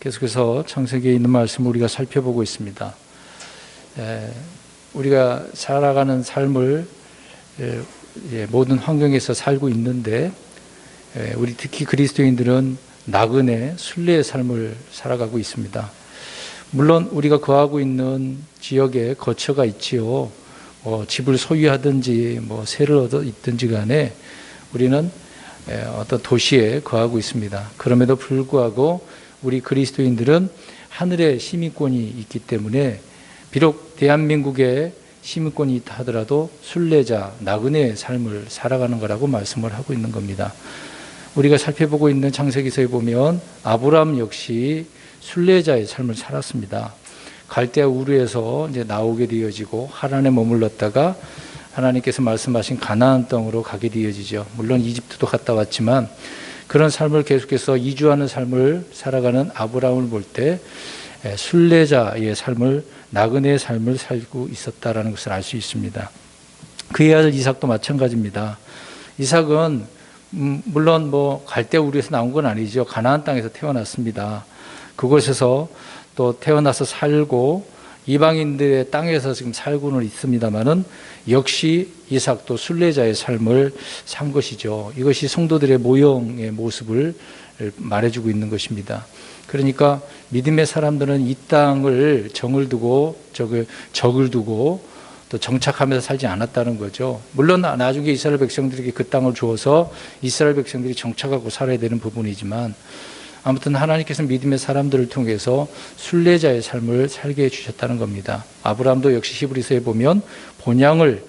계속해서 창세기에 있는 말씀을 우리가 살펴보고 있습니다. 우리가 살아가는 삶을 모든 환경에서 살고 있는데 우리 특히 그리스도인들은 나그네 순례의 삶을 살아가고 있습니다. 물론 우리가 거하고 있는 지역에 거처가 있지요. 집을 소유하든지 세를 얻어 있든지 간에 우리는 어떤 도시에 거하고 있습니다. 그럼에도 불구하고 우리 그리스도인들은 하늘의 시민권이 있기 때문에 비록 대한민국에 시민권이 있다 하더라도 순례자, 나그네의 삶을 살아가는 거라고 말씀을 하고 있는 겁니다. 우리가 살펴보고 있는 창세기서에 보면 아브라함 역시 순례자의 삶을 살았습니다. 갈대아 우르에서 이제 나오게 되어지고 하란에 머물렀다가 하나님께서 말씀하신 가나안 땅으로 가게 되어지죠. 물론 이집트도 갔다 왔지만 그런 삶을 계속해서 이주하는 삶을 살아가는 아브라함을 볼 때 순례자의 삶을, 나그네의 삶을 살고 있었다라는 것을 알 수 있습니다. 그의 아들 이삭도 마찬가지입니다. 이삭은 물론 갈대아 우르에서 나온 건 아니죠. 가나안 땅에서 태어났습니다. 그곳에서 또 태어나서 살고 이방인들의 땅에서 지금 살고는 있습니다만은 역시 이삭도 순례자의 삶을 산 것이죠. 이것이 성도들의 모형의 모습을 말해주고 있는 것입니다. 그러니까 믿음의 사람들은 이 땅을 적을 두고 또 정착하면서 살지 않았다는 거죠. 물론 나중에 이스라엘 백성들에게 그 땅을 주어서 이스라엘 백성들이 정착하고 살아야 되는 부분이지만 아무튼 하나님께서 믿음의 사람들을 통해서 순례자의 삶을 살게 해주셨다는 겁니다. 아브라함도 역시 히브리서에 보면 본향을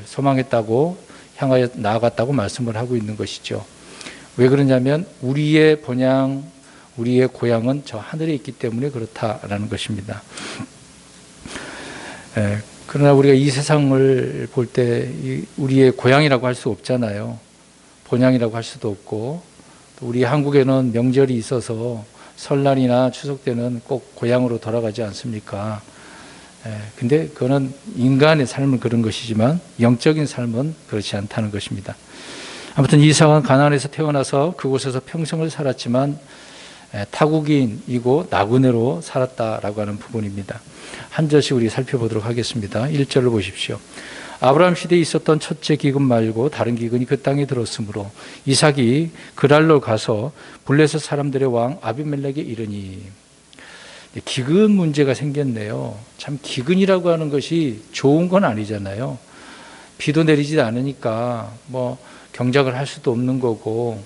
소망했다고 향하여 나아갔다고 말씀을 하고 있는 것이죠. 왜 그러냐면 우리의 본향, 우리의 고향은 저 하늘에 있기 때문에 그렇다라는 것입니다. 그러나 우리가 이 세상을 볼 때 우리의 고향이라고 할 수 없잖아요. 본향이라고 할 수도 없고 우리 한국에는 명절이 있어서 설날이나 추석 때는 꼭 고향으로 돌아가지 않습니까? 근데 그거는 인간의 삶은 그런 것이지만 영적인 삶은 그렇지 않다는 것입니다. 아무튼 이삭은 가나안에서 태어나서 그곳에서 평생을 살았지만 타국인이고 나그네로 살았다라고 하는 부분입니다. 한 절씩 우리 살펴보도록 하겠습니다. 1절을 보십시오. 아브라함 시대에 있었던 첫째 기근 말고 다른 기근이 그 땅에 들었으므로 이삭이 그랄로 가서 블레셋 사람들의 왕 아비멜렉에 이르니. 기근 문제가 생겼네요. 참 기근이라고 하는 것이 좋은 건 아니잖아요. 비도 내리지 않으니까 경작을 할 수도 없는 거고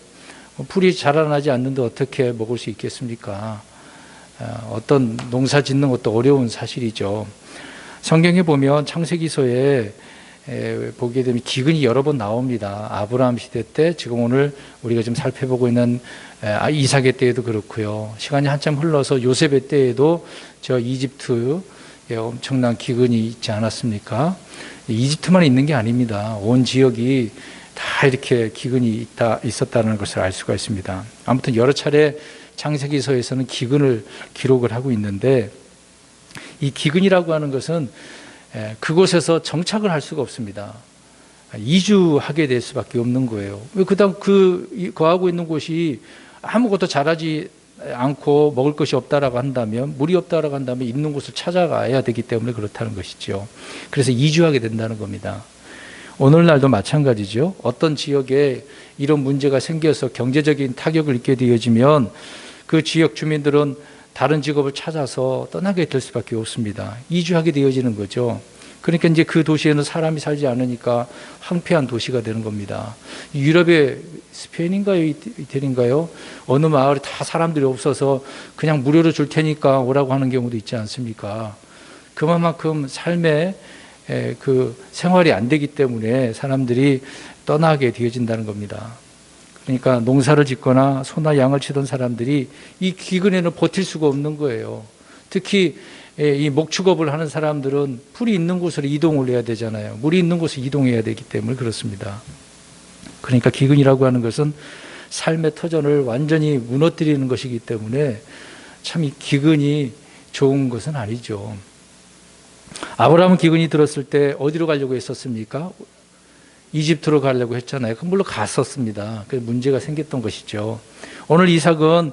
풀이 자라나지 않는데 어떻게 먹을 수 있겠습니까? 어떤 농사 짓는 것도 어려운 사실이죠. 성경에 보면 창세기서에 보게 되면 기근이 여러 번 나옵니다. 아브라함 시대 때, 지금 오늘 우리가 좀 살펴보고 있는 이삭의 때에도 그렇고요. 시간이 한참 흘러서 요셉의 때에도 저 이집트에 엄청난 기근이 있지 않았습니까? 이집트만 있는 게 아닙니다. 온 지역이 다 이렇게 기근이 있었다는 것을 알 수가 있습니다. 아무튼 여러 차례 창세기서에서는 기근을 기록을 하고 있는데 이 기근이라고 하는 것은 그곳에서 정착을 할 수가 없습니다. 이주하게 될 수밖에 없는 거예요. 그다음 거하고 있는 곳이 아무것도 자라지 않고 먹을 것이 없다라고 한다면, 물이 없다라고 한다면 있는 곳을 찾아가야 되기 때문에 그렇다는 것이죠. 그래서 이주하게 된다는 겁니다. 오늘날도 마찬가지죠. 어떤 지역에 이런 문제가 생겨서 경제적인 타격을 입게 되어지면 그 지역 주민들은 다른 직업을 찾아서 떠나게 될 수밖에 없습니다. 이주하게 되어지는 거죠. 그러니까 이제 그 도시에는 사람이 살지 않으니까 황폐한 도시가 되는 겁니다. 유럽의 스페인인가요? 이태리인가요? 어느 마을에 다 사람들이 없어서 그냥 무료로 줄 테니까 오라고 하는 경우도 있지 않습니까? 그만큼 삶의 그 생활이 안 되기 때문에 사람들이 떠나게 되어진다는 겁니다. 그러니까 농사를 짓거나 소나 양을 치던 사람들이 이 기근에는 버틸 수가 없는 거예요. 특히 이 목축업을 하는 사람들은 풀이 있는 곳으로 이동을 해야 되잖아요. 물이 있는 곳에 이동해야 되기 때문에 그렇습니다. 그러니까 기근이라고 하는 것은 삶의 터전을 완전히 무너뜨리는 것이기 때문에 참 이 기근이 좋은 것은 아니죠. 아브라함은 기근이 들었을 때 어디로 가려고 했었습니까? 이집트로 가려고 했잖아요. 그럼 물론 갔었습니다. 그래서 문제가 생겼던 것이죠. 오늘 이삭은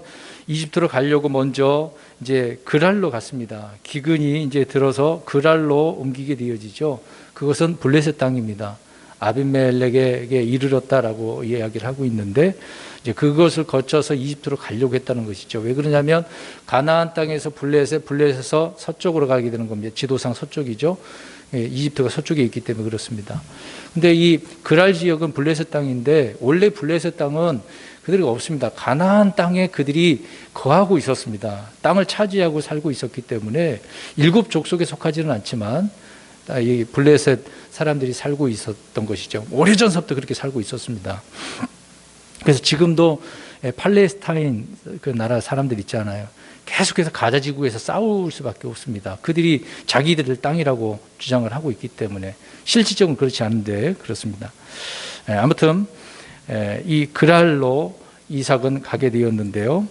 이집트로 가려고 먼저 이제 그랄로 갔습니다. 기근이 이제 들어서 그랄로 옮기게 되어지죠. 그것은 블레셋 땅입니다. 아비멜렉에게 이르렀다라고 이야기를 하고 있는데 이제 그것을 거쳐서 이집트로 가려고 했다는 것이죠. 왜 그러냐면 가나안 땅에서 블레셋에서 서쪽으로 가게 되는 겁니다. 지도상 서쪽이죠. 이집트가 서쪽에 있기 때문에 그렇습니다. 근데 이 그랄 지역은 블레셋 땅인데 원래 블레셋 땅은 그들이 없습니다. 가나안 땅에 그들이 거하고 있었습니다. 땅을 차지하고 살고 있었기 때문에 7 족속에 속하지는 않지만 이 블레셋 사람들이 살고 있었던 것이죠. 오래전서부터 그렇게 살고 있었습니다. 그래서 지금도 팔레스타인 그 나라 사람들 있잖아요. 계속해서 가자 지구에서 싸울 수밖에 없습니다. 그들이 자기들 땅이라고 주장을 하고 있기 때문에 실질적으로 그렇지 않은데 그렇습니다. 아무튼 이 그랄로 이삭은 가게 되었는데요.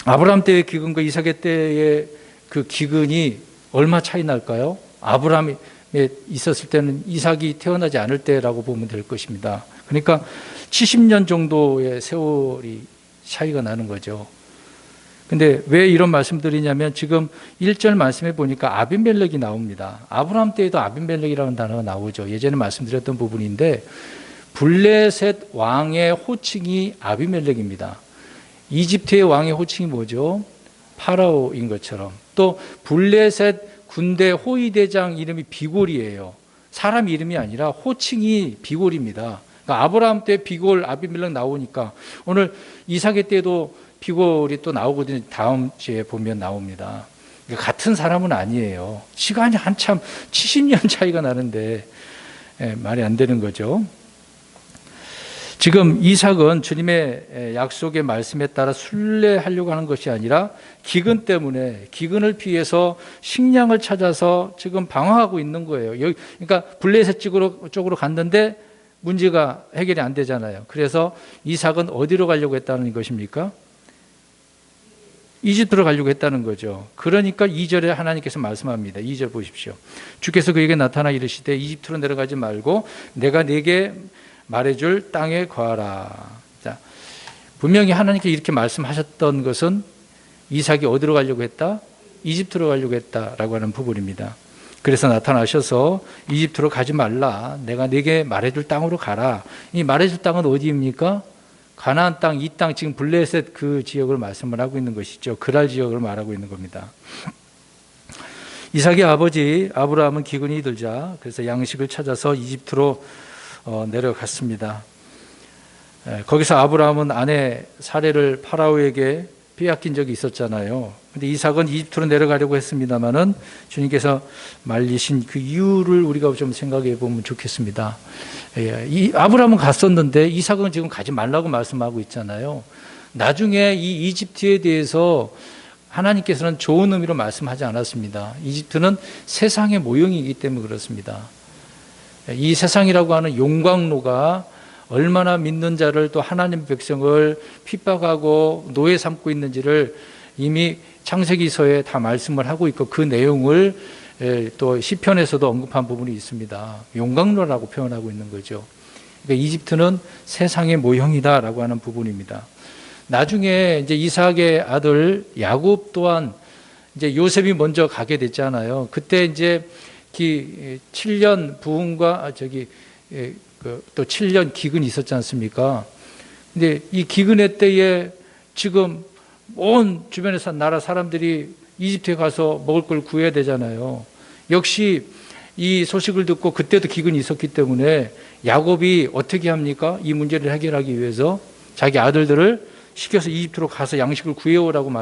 아브라함 때의 기근과 이삭의 때의 그 기근이 얼마 차이 날까요? 아브라함이 있었을 때는 이삭이 태어나지 않을 때라고 보면 될 것입니다. 그러니까 70년 정도의 세월이 차이가 나는 거죠. 근데 왜 이런 말씀드리냐면 지금 1절 말씀해 보니까 아비멜렉이 나옵니다. 아브라함 때에도 아비멜렉이라는 단어가 나오죠. 예전에 말씀드렸던 부분인데 블레셋 왕의 호칭이 아비멜렉입니다. 이집트의 왕의 호칭이 뭐죠? 파라오인 것처럼. 또 블레셋 군대 호위대장 이름이 비골이에요. 사람 이름이 아니라 호칭이 비골입니다. 그러니까 아브라함 때 비골 아비멜렉 나오니까 오늘 이삭의 때도 비골이 또 나오거든요. 다음 주에 보면 나옵니다. 그러니까 같은 사람은 아니에요. 시간이 한참 70년 차이가 나는데 말이 안 되는 거죠. 지금 이삭은 주님의 약속의 말씀에 따라 순례하려고 하는 것이 아니라 기근 때문에 기근을 피해서 식량을 찾아서 지금 방황하고 있는 거예요. 그러니까 블레셋 쪽으로 갔는데 문제가 해결이 안 되잖아요. 그래서 이삭은 어디로 가려고 했다는 것입니까? 이집트로 가려고 했다는 거죠. 그러니까 2절에 하나님께서 말씀합니다. 2절 보십시오. 주께서 그에게 나타나 이르시되 이집트로 내려가지 말고 내가 네게 말해줄 땅에 거하라. 자, 분명히 하나님께 이렇게 말씀하셨던 것은 이삭이 어디로 가려고 했다? 이집트로 가려고 했다라고 하는 부분입니다. 그래서 나타나셔서 이집트로 가지 말라. 내가 네게 말해줄 땅으로 가라. 이 말해줄 땅은 어디입니까? 가나안 땅, 이 땅, 지금 블레셋 그 지역을 말씀을 하고 있는 것이죠. 그랄 지역을 말하고 있는 겁니다. 이삭의 아버지 아브라함은 기근이 들자 그래서 양식을 찾아서 이집트로 내려갔습니다. 거기서 아브라함은 아내 사레를 파라오에게 빼앗긴 적이 있었잖아요. 근데 이삭은 이집트로 내려가려고 했습니다만은 주님께서 말리신 그 이유를 우리가 좀 생각해 보면 좋겠습니다. 아브라함은 갔었는데 이삭은 지금 가지 말라고 말씀하고 있잖아요. 나중에 이 이집트에 대해서 하나님께서는 좋은 의미로 말씀하지 않았습니다. 이집트는 세상의 모형이기 때문에 그렇습니다. 이 세상이라고 하는 용광로가 얼마나 믿는 자를 또 하나님 백성을 핍박하고 노예 삼고 있는지를 이미 창세기서에 다 말씀을 하고 있고 그 내용을 또 시편에서도 언급한 부분이 있습니다. 용광로라고 표현하고 있는 거죠. 그러니까 이집트는 세상의 모형이다라고 하는 부분입니다. 나중에 이제 이삭의 아들 야곱 또한 이제 요셉이 먼저 가게 됐잖아요. 그때 이제 7년 부흥과 또 7년 기근이 있었지 않습니까? 근데 이 기근의 때에 지금 온 주변에서 나라 사람들이 이집트에 가서 먹을 걸 구해야 되잖아요. 역시 이 소식을 듣고 그때도 기근이 있었기 때문에 야곱이 어떻게 합니까? 이 문제를 해결하기 위해서 자기 아들들을 시켜서 이집트로 가서 양식을 구해오라고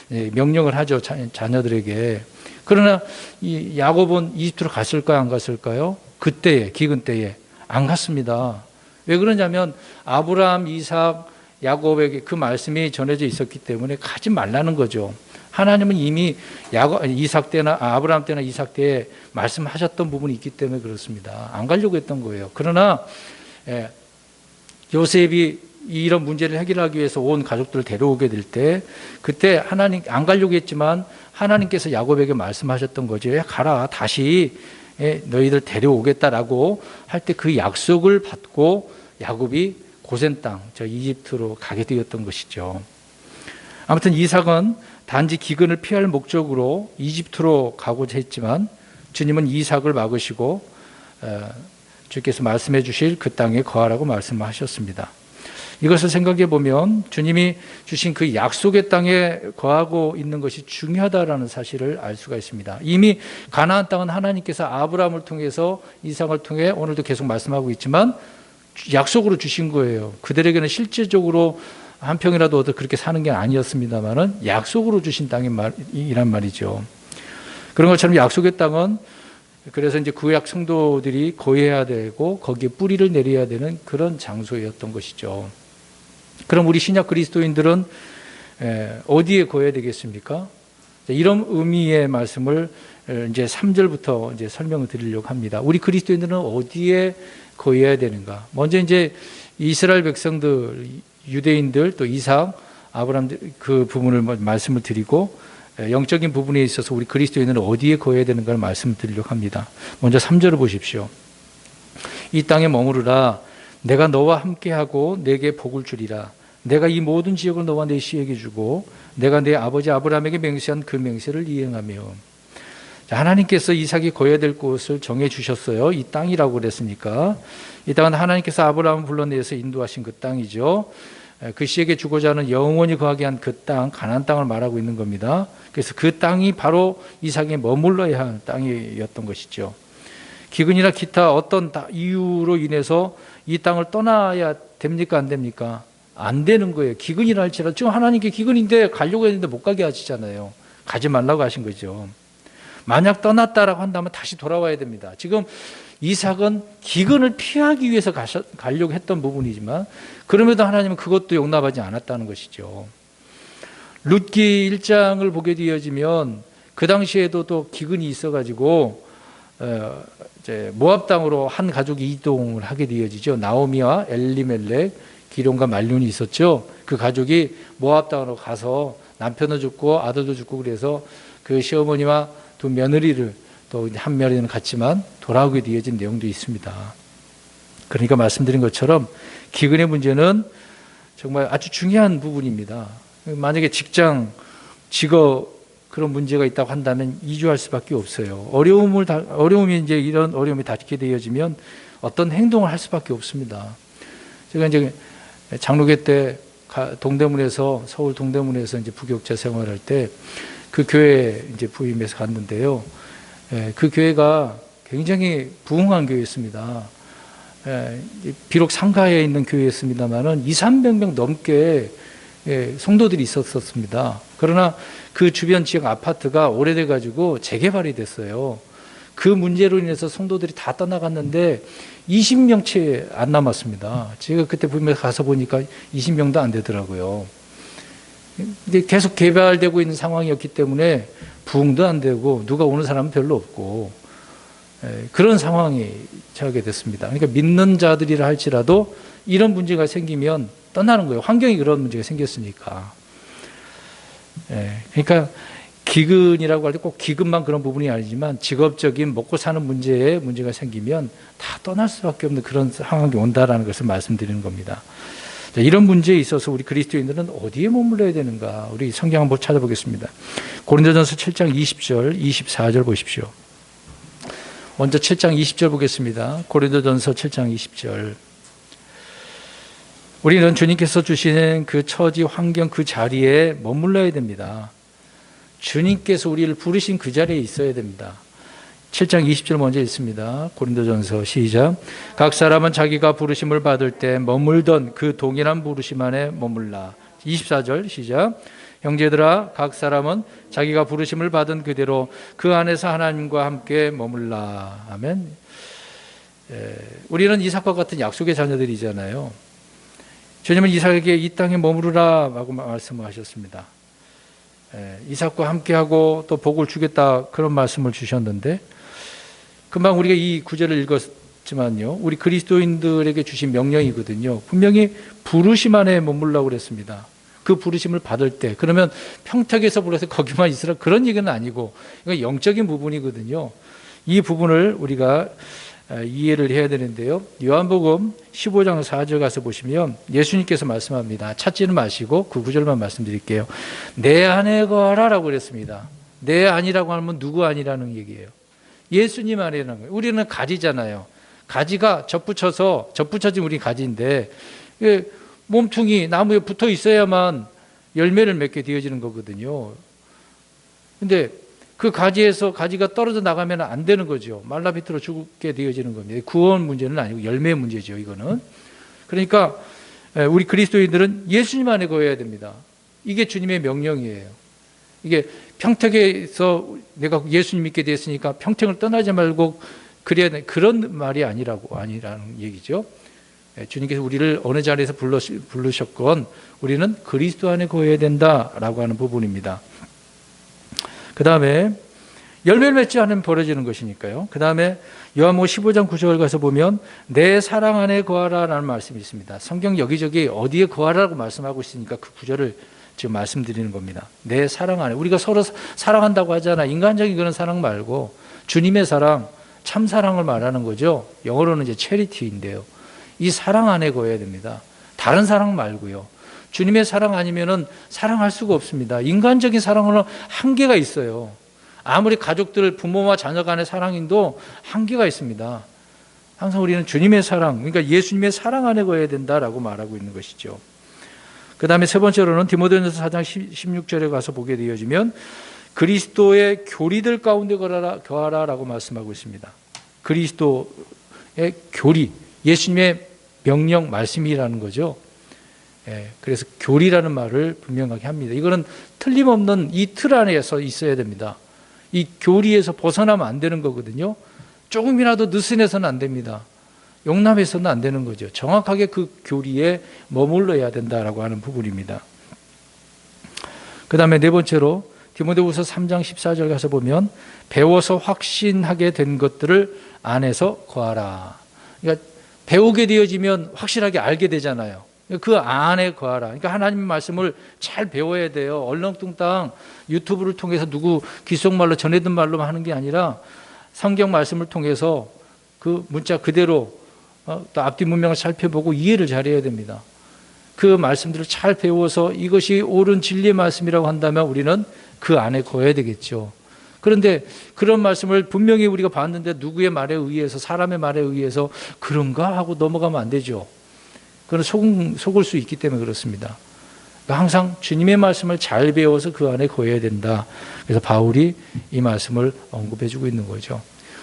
명령을 하죠. 자녀들에게. 그러나 이 야곱은 이집트로 갔을까요? 안 갔을까요? 그때에, 기근 때에 안 갔습니다. 왜 그러냐면 아브라함, 이삭, 야곱에게 그 말씀이 전해져 있었기 때문에 가지 말라는 거죠. 하나님은 이미 이삭 때나 아브라함 때나 이삭 때에 말씀하셨던 부분이 있기 때문에 그렇습니다. 안 가려고 했던 거예요. 그러나 요셉이 이런 문제를 해결하기 위해서 온 가족들을 데려오게 될 때 그때 하나님 안 가려고 했지만 하나님께서 야곱에게 말씀하셨던 거죠. 가라, 다시 너희들 데려오겠다라고 할 때 그 약속을 받고 야곱이 고센 땅, 저 이집트로 가게 되었던 것이죠. 아무튼 이삭은 단지 기근을 피할 목적으로 이집트로 가고자 했지만 주님은 이삭을 막으시고 주께서 말씀해 주실 그 땅에 거하라고 말씀하셨습니다. 이것을 생각해 보면 주님이 주신 그 약속의 땅에 거하고 있는 것이 중요하다라는 사실을 알 수가 있습니다. 이미 가나안 땅은 하나님께서 아브라함을 통해서 이삭을 통해 오늘도 계속 말씀하고 있지만 약속으로 주신 거예요. 그들에게는 실제적으로 한 평이라도 얻어 그렇게 사는 게 아니었습니다만은 약속으로 주신 땅이란 말이죠. 그런 것처럼 약속의 땅은 그래서 이제 구약 성도들이 거해야 되고 거기에 뿌리를 내려야 되는 그런 장소였던 것이죠. 그럼 우리 신약 그리스도인들은 어디에 거해야 되겠습니까? 이런 의미의 말씀을 이제 3절부터 이제 설명을 드리려고 합니다. 우리 그리스도인들은 어디에 거해야 되는가? 먼저 이제 이스라엘 백성들, 유대인들, 또 이삭, 아브라함 그 부분을 말씀을 드리고 영적인 부분에 있어서 우리 그리스도인은 어디에 거해야 되는가를 말씀드리려고 합니다. 먼저 3절을 보십시오. 이 땅에 머무르라. 내가 너와 함께하고 내게 복을 주리라. 내가 이 모든 지역을 너와 내 씨에게 주고 내가 내 아버지 아브라함에게 맹세한 그 맹세를 이행하며. 하나님께서 이삭이 거해야 될 곳을 정해 주셨어요. 이 땅이라고 그랬으니까. 이 땅은 하나님께서 아브라함을 불러내서 인도하신 그 땅이죠. 그 씨에게 주고자 하는 영원히 거하게 한 그 땅, 가나안 땅을 말하고 있는 겁니다. 그래서 그 땅이 바로 이삭이 머물러야 할 땅이었던 것이죠. 기근이나 기타 어떤 이유로 인해서 이 땅을 떠나야 됩니까? 안 됩니까? 안 되는 거예요. 기근이라 할지라도 지금 하나님께 기근인데 가려고 했는데 못 가게 하시잖아요. 가지 말라고 하신 거죠. 만약 떠났다라고 한다면 다시 돌아와야 됩니다. 지금 이삭은 기근을 피하기 위해서 가려고 했던 부분이지만 그럼에도 하나님은 그것도 용납하지 않았다는 것이죠. 룻기 1장을 보게 되어지면 그 당시에도 또 기근이 있어가지고 이제 모압 땅으로 한 가족이 이동을 하게 되어지죠. 나오미와 엘리멜렉, 기런과 말륜이 있었죠. 그 가족이 모압 땅으로 가서 남편도 죽고 아들도 죽고 그래서 그 시어머니와 두 며느리를 또 한 며느리는 갔지만 돌아오게 되어진 내용도 있습니다. 그러니까 말씀드린 것처럼 기근의 문제는 정말 아주 중요한 부분입니다. 만약에 직장, 직업 그런 문제가 있다고 한다면 이주할 수밖에 없어요. 어려움이 이제 이런 어려움이 닿게 되어지면 어떤 행동을 할 수밖에 없습니다. 제가 이제 장로교 때 동대문에서 서울 동대문에서 이제 부교육자 생활할 때 그 교회 이제 부임해서 갔는데요. 그 교회가 굉장히 부흥한 교회였습니다. 비록 상가에 있는 교회였습니다만은 200~300명 넘게 성도들이 있었습니다. 그러나 그 주변 지역 아파트가 오래돼 가지고 재개발이 됐어요. 그 문제로 인해서 성도들이 다 떠나갔는데 20명 채 안 남았습니다. 제가 그때 부임해서 가서 보니까 20명도 안 되더라고요. 근데 계속 개발되고 있는 상황이었기 때문에 부흥도 안 되고 누가 오는 사람은 별로 없고 그런 상황이 처하게 됐습니다. 그러니까 믿는 자들이라 할지라도 이런 문제가 생기면 떠나는 거예요. 환경이 그런 문제가 생겼으니까. 그러니까 기근이라고 할 때 꼭 기근만 그런 부분이 아니지만 직업적인 먹고 사는 문제에 문제가 생기면 다 떠날 수밖에 없는 그런 상황이 온다라는 것을 말씀드리는 겁니다. 자, 이런 문제에 있어서 우리 그리스도인들은 어디에 머물러야 되는가? 우리 성경 한번 찾아보겠습니다. 고린도전서 7장 20절, 24절 보십시오. 먼저 7장 20절 보겠습니다. 고린도전서 7장 20절. 우리는 주님께서 주시는 그 처지, 환경, 그 자리에 머물러야 됩니다. 주님께서 우리를 부르신 그 자리에 있어야 됩니다. 7장 20절 먼저 읽습니다. 고린도전서 시작. 각 사람은 자기가 부르심을 받을 때 머물던 그 동일한 부르심 안에 머물라. 24절 시작. 형제들아, 각 사람은 자기가 부르심을 받은 그대로 그 안에서 하나님과 함께 머물라. 아멘. 우리는 이삭과 같은 약속의 자녀들이잖아요. 주님은 이삭에게 이 땅에 머무르라고 말씀하셨습니다. 이삭과 함께하고 또 복을 주겠다 그런 말씀을 주셨는데 금방 우리가 이 구절을 읽었지만요. 우리 그리스도인들에게 주신 명령이거든요. 분명히 부르심 안에 머물라고 그랬습니다. 그 부르심을 받을 때 그러면 평택에서 불러서 거기만 있으라 그런 얘기는 아니고 이건 영적인 부분이거든요. 이 부분을 우리가 이해를 해야 되는데요. 요한복음 15장 4절 가서 보시면 예수님께서 말씀합니다. 찾지는 마시고 그 구절만 말씀드릴게요. 내 안에 거하라 라고 그랬습니다. 내 안이라고 하면 누구 안이라는 얘기예요? 예수님 안이라는 거예요. 우리는 가지잖아요. 가지가 접붙여진 우리 가지인데 몸뚱이 나무에 붙어 있어야만 열매를 맺게 되어지는 거거든요. 근데 그 가지에서 가지가 떨어져 나가면 안 되는 거죠. 말라 비틀어 죽게 되어지는 겁니다. 구원 문제는 아니고 열매 문제죠, 이거는. 그러니까 우리 그리스도인들은 예수님 안에 거해야 됩니다. 이게 주님의 명령이에요. 이게 평택에서 내가 예수님 믿게 됐으니까 평택을 떠나지 말고 그래야 돼. 그런 말이 아니라는 얘기죠. 주님께서 우리를 어느 자리에서 부르셨건 우리는 그리스도 안에 거해야 된다라고 하는 부분입니다. 그 다음에 열매를 맺지 않으면 벌어지는 것이니까요. 그 다음에 요한복음 15장 9절 가서 보면 내 사랑 안에 거하라라는 말씀이 있습니다. 성경 여기저기 어디에 거하라고 말씀하고 있으니까 그 구절을 지금 말씀드리는 겁니다. 내 사랑 안에. 우리가 서로 사랑한다고 하잖아. 인간적인 그런 사랑 말고 주님의 사랑, 참 사랑을 말하는 거죠. 영어로는 이제 체리티인데요. 이 사랑 안에 거해야 됩니다. 다른 사랑 말고요. 주님의 사랑 아니면은 사랑할 수가 없습니다. 인간적인 사랑은 한계가 있어요. 아무리 가족들, 부모와 자녀 간의 사랑인도 한계가 있습니다. 항상 우리는 주님의 사랑, 그러니까 예수님의 사랑 안에 거해야 된다라고 말하고 있는 것이죠. 그 다음에 세 번째로는 디모데전서 4장 16절에 가서 보게 되어지면 그리스도의 교리들 가운데 거하라라고 말씀하고 있습니다. 그리스도의 교리, 예수님의 명령 말씀이라는 거죠. 그래서 교리라는 말을 분명하게 합니다. 이거는 틀림없는 이 틀 안에서 있어야 됩니다. 이 교리에서 벗어나면 안 되는 거거든요. 조금이라도 느슨해서는 안 됩니다. 용납해서는 안 되는 거죠. 정확하게 그 교리에 머물러야 된다라고 하는 부분입니다. 그 다음에 네 번째로 디모데후서 3장 14절 가서 보면 배워서 확신하게 된 것들을 안에서 거하라. 그러니까 배우게 되어지면 확실하게 알게 되잖아요. 그 안에 거하라. 그러니까 하나님의 말씀을 잘 배워야 돼요. 얼렁뚱땅 유튜브를 통해서 누구 귓속말로 전해든 말로만 하는 게 아니라 성경 말씀을 통해서 그 문자 그대로 또 앞뒤 문명을 살펴보고 이해를 잘해야 됩니다. 그 말씀들을 잘 배워서 이것이 옳은 진리의 말씀이라고 한다면 우리는 그 안에 거해야 되겠죠. 그런데 그런 말씀을 분명히 우리가 봤는데 누구의 말에 의해서 사람의 말에 의해서 그런가 하고 넘어가면 안 되죠. 그건 속을 수 있기 때문에 그렇습니다. 그러니까 항상 주님의 말씀을 잘 배워서 그 안에 거해야 된다. 그래서 바울이 이 말씀을 언급해 주고 있는 거죠.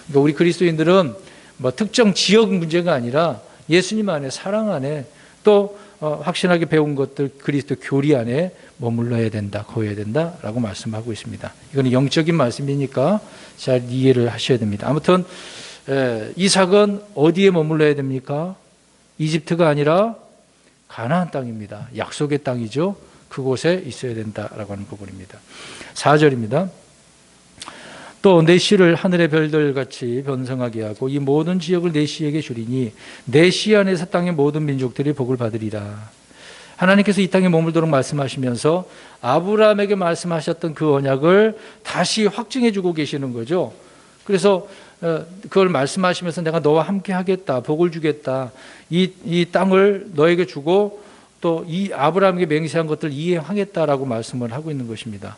그러니까 우리 그리스도인들은 뭐 특정 지역 문제가 아니라 예수님 안에, 사랑 안에 또 확신하게 배운 것들 그리스도 교리 안에 머물러야 된다, 거해야 된다라고 말씀하고 있습니다. 이건 영적인 말씀이니까 잘 이해를 하셔야 됩니다. 아무튼 이삭은 어디에 머물러야 됩니까? 이집트가 아니라 가나안 땅입니다. 약속의 땅이죠. 그곳에 있어야 된다라고 하는 부분입니다. 4절입니다. 또 내 씨를 하늘의 별들같이 번성하게 하고 이 모든 지역을 내 씨에게 주리니 내 씨 안에서 땅의 모든 민족들이 복을 받으리라. 하나님께서 이 땅에 머물도록 말씀하시면서 아브라함에게 말씀하셨던 그 언약을 다시 확증해 주고 계시는 거죠. 그래서 그걸 말씀하시면서 내가 너와 함께 하겠다, 복을 주겠다, 이 땅을 너에게 주고 또 이 아브라함에게 맹세한 것들을 이행하겠다라고 말씀을 하고 있는 것입니다.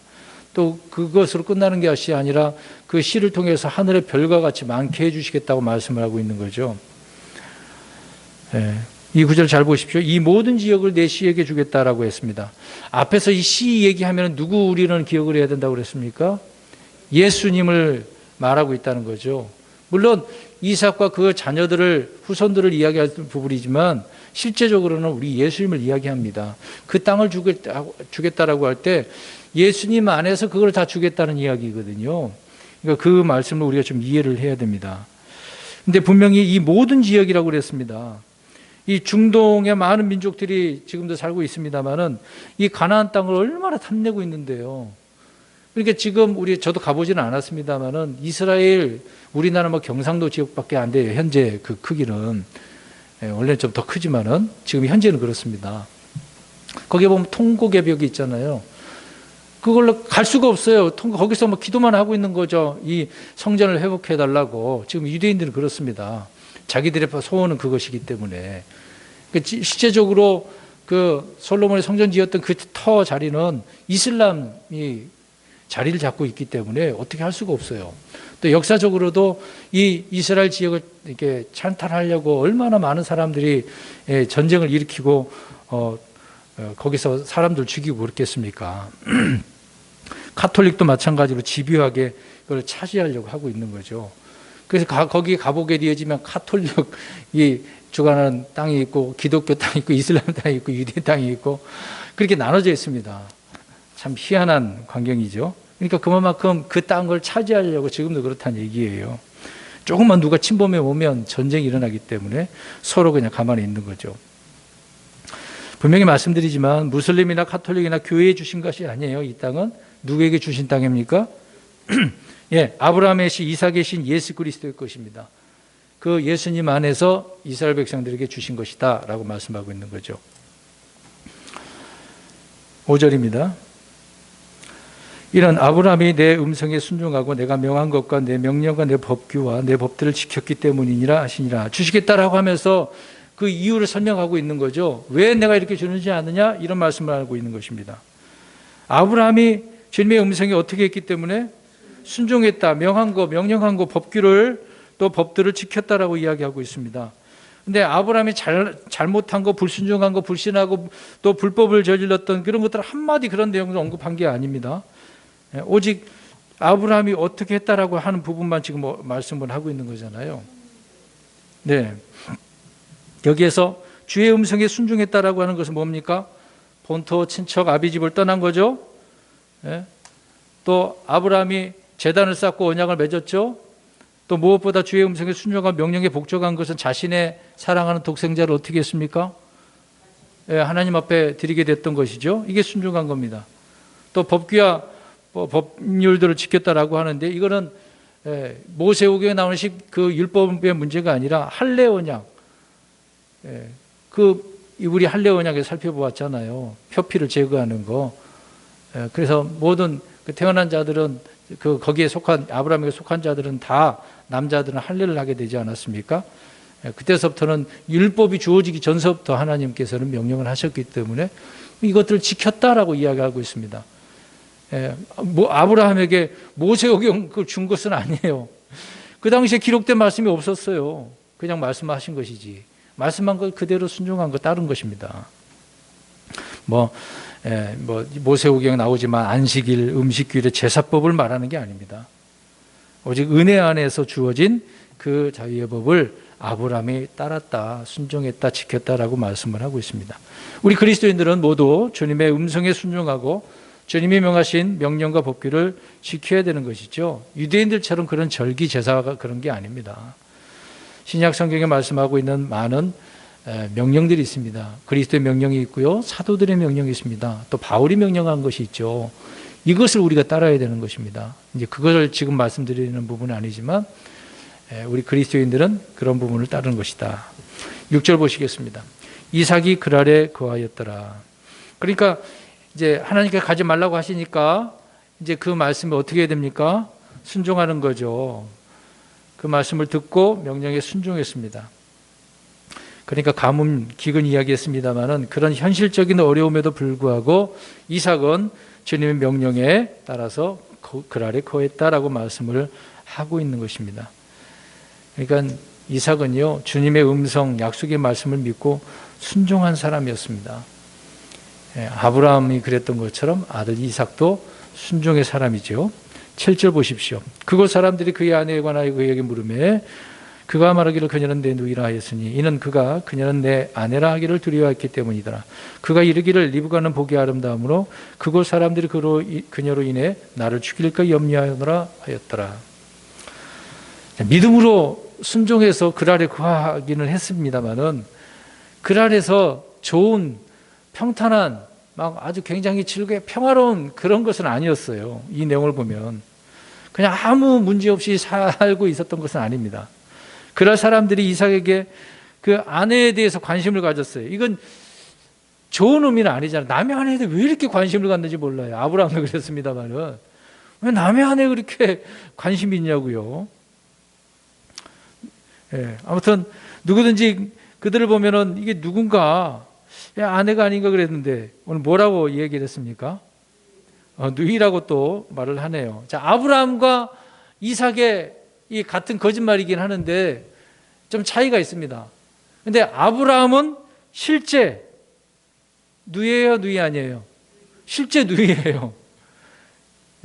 또 그것으로 끝나는 것이 아니라 그 씨를 통해서 하늘의 별과 같이 많게 해주시겠다고 말씀을 하고 있는 거죠. 이 구절 잘 보십시오. 이 모든 지역을 내 씨에게 주겠다라고 했습니다. 앞에서 이 씨 얘기하면 누구 우리는 기억을 해야 된다고 그랬습니까? 예수님을 말하고 있다는 거죠. 물론 이삭과 그 자녀들을 후손들을 이야기할 부분이지만 실제적으로는 우리 예수님을 이야기합니다. 그 땅을 주겠다라고 할 때 예수님 안에서 그걸 다 주겠다는 이야기거든요. 그러니까 그 말씀을 우리가 좀 이해를 해야 됩니다. 근데 분명히 이 모든 지역이라고 그랬습니다. 이 중동의 많은 민족들이 지금도 살고 있습니다만은 이 가나안 땅을 얼마나 탐내고 있는데요. 그러니까 지금 저도 가보지는 않았습니다만은 이스라엘, 우리나라 뭐 경상도 지역밖에 안 돼요. 현재 그 크기는. 원래는 좀 더 크지만은 지금 현재는 그렇습니다. 거기에 보면 통곡의 있잖아요. 그걸로 갈 수가 없어요. 거기서 뭐 기도만 하고 있는 거죠. 이 성전을 회복해 달라고. 지금 유대인들은 그렇습니다. 자기들의 소원은 그것이기 때문에. 실제적으로 그 솔로몬이 성전 지었던 그 터 자리는 이슬람이 자리를 잡고 있기 때문에 어떻게 할 수가 없어요. 또 역사적으로도 이 이스라엘 지역을 이렇게 찬탈하려고 얼마나 많은 사람들이 전쟁을 일으키고 거기서 사람들 죽이고 그랬겠습니까? 카톨릭도 마찬가지로 집요하게 그걸 차지하려고 하고 있는 거죠. 그래서 거기 가보게 되어지면 카톨릭이 주관하는 땅이 있고 기독교 땅이 있고 이슬람 땅이 있고 유대 땅이 있고 그렇게 나눠져 있습니다. 참 희한한 광경이죠. 그러니까 그만큼 그 땅을 차지하려고 지금도 그렇다는 얘기예요. 조금만 누가 침범해 오면 전쟁이 일어나기 때문에 서로 그냥 가만히 있는 거죠. 분명히 말씀드리지만 무슬림이나 카톨릭이나 교회에 주신 것이 아니에요. 이 땅은 누구에게 주신 땅입니까? 예, 아브라함의 신, 이삭의 신 예수 그리스도의 것입니다. 그 예수님 안에서 이스라엘 백성들에게 주신 것이다 라고 말씀하고 있는 거죠. 5절입니다. 이런 아브라함이 내 음성에 순종하고 내가 명한 것과 내 명령과 내 법규와 내 법들을 지켰기 때문이니라 하시니라. 주시겠다라고 하면서 그 이유를 설명하고 있는 거죠. 왜 내가 이렇게 주는지 아느냐? 이런 말씀을 하고 있는 것입니다. 아브라함이 주님의 음성에 어떻게 했기 때문에 순종했다. 명한 거, 명령한 거, 법규를 또 법들을 지켰다라고 이야기하고 있습니다. 근데 아브라함이 잘못한 거, 불순종한 거, 불신하고 또 불법을 저질렀던 그런 것들 한마디 그런 내용을 언급한 게 아닙니다. 오직 아브라함이 어떻게 했다라고 하는 부분만 지금 말씀을 하고 있는 거잖아요. 네. 여기에서 주의 음성에 순종했다라고 하는 것은 뭡니까? 본토 친척 아비집을 떠난 거죠. 네. 또 아브라함이 제단을 쌓고 언약을 맺었죠. 또 무엇보다 주의 음성에 순종하고 명령에 복종한 것은 자신의 사랑하는 독생자를 어떻게 했습니까? 예, 하나님 앞에 드리게 됐던 것이죠. 이게 순종한 겁니다. 또 법규와 법률들을 지켰다라고 하는데 이거는 모세오경에 나오는 그 율법의 문제가 아니라 할례 언약. 우리 할례 언약에서 살펴보았잖아요. 표피를 제거하는 거. 그래서 모든 태어난 자들은 거기에 속한 아브라함에게 속한 자들은 다 남자들은 할례를 하게 되지 않았습니까? 그때서부터는 율법이 주어지기 전서부터 하나님께서는 명령을 하셨기 때문에 이것들을 지켰다라고 이야기하고 있습니다. 아브라함에게 모세오경 준 것은 아니에요. 그 당시에 기록된 말씀이 없었어요. 그냥 말씀하신 것이지. 말씀한 것 그대로 순종한 거 따른 것입니다. 모세오경 나오지만 안식일, 음식규일의 제사법을 말하는 게 아닙니다. 오직 은혜 안에서 주어진 그 자유의 법을 아브라함이 따랐다, 순종했다, 지켰다라고 말씀을 하고 있습니다. 우리 그리스도인들은 모두 주님의 음성에 순종하고 주님이 명하신 명령과 법규를 지켜야 되는 것이죠. 유대인들처럼 그런 절기 제사가 그런 게 아닙니다. 신약 성경에 말씀하고 있는 많은 명령들이 있습니다. 그리스도의 명령이 있고요. 사도들의 명령이 있습니다. 또 바울이 명령한 것이 있죠. 이것을 우리가 따라야 되는 것입니다. 이제 그것을 지금 말씀드리는 부분은 아니지만 우리 그리스도인들은 그런 부분을 따르는 것이다. 6절 보시겠습니다. 이삭이 그랄에 거하였더라. 그러니까 이제 하나님께 가지 말라고 하시니까 이제 그 말씀이 어떻게 해야 됩니까? 순종하는 거죠. 그 말씀을 듣고 명령에 순종했습니다. 그러니까 가뭄, 기근 이야기했습니다만은 그런 현실적인 어려움에도 불구하고 이삭은 주님의 명령에 따라서 그랄에 거했다라고 말씀을 하고 있는 것입니다. 그러니까 이삭은요, 주님의 음성, 약속의 말씀을 믿고 순종한 사람이었습니다. 아브라함이 그랬던 것처럼 아들 이삭도 순종의 사람이죠. 7절 보십시오. 그곳 사람들이 그의 아내에 관하여 그에게 물으매 그가 말하기를 그녀는 내 누이라 하였으니 이는 그녀는 내 아내라 하기를 두려워했기 때문이더라. 그가 이르기를 리브가는 보기 아름다우므로 그곳 사람들이 그녀로 인해 나를 죽일까 염려하노라 하였더라. 믿음으로 순종해서 그랄에 거하기는 했습니다마는 그랄에서 좋은 평탄한 막 아주 굉장히 즐겁게 평화로운 그런 것은 아니었어요. 이 내용을 보면 그냥 아무 문제 없이 살고 있었던 것은 아닙니다. 그럴 사람들이 이삭에게 그 아내에 대해서 관심을 가졌어요. 이건 좋은 의미는 아니잖아요. 남의 아내에 대해 왜 이렇게 관심을 갖는지 몰라요. 아브라함도 그랬습니다만은 왜 남의 아내에 그렇게 관심이 있냐고요. 예, 아무튼 누구든지 그들을 보면은 이게 누군가 아내가 아닌가 그랬는데 오늘 뭐라고 얘기를 했습니까? 누이라고 또 말을 하네요. 자, 아브라함과 이삭의 이 같은 거짓말이긴 하는데 좀 차이가 있습니다. 근데 아브라함은 실제 누이예요, 누이 아니에요? 실제 누이예요.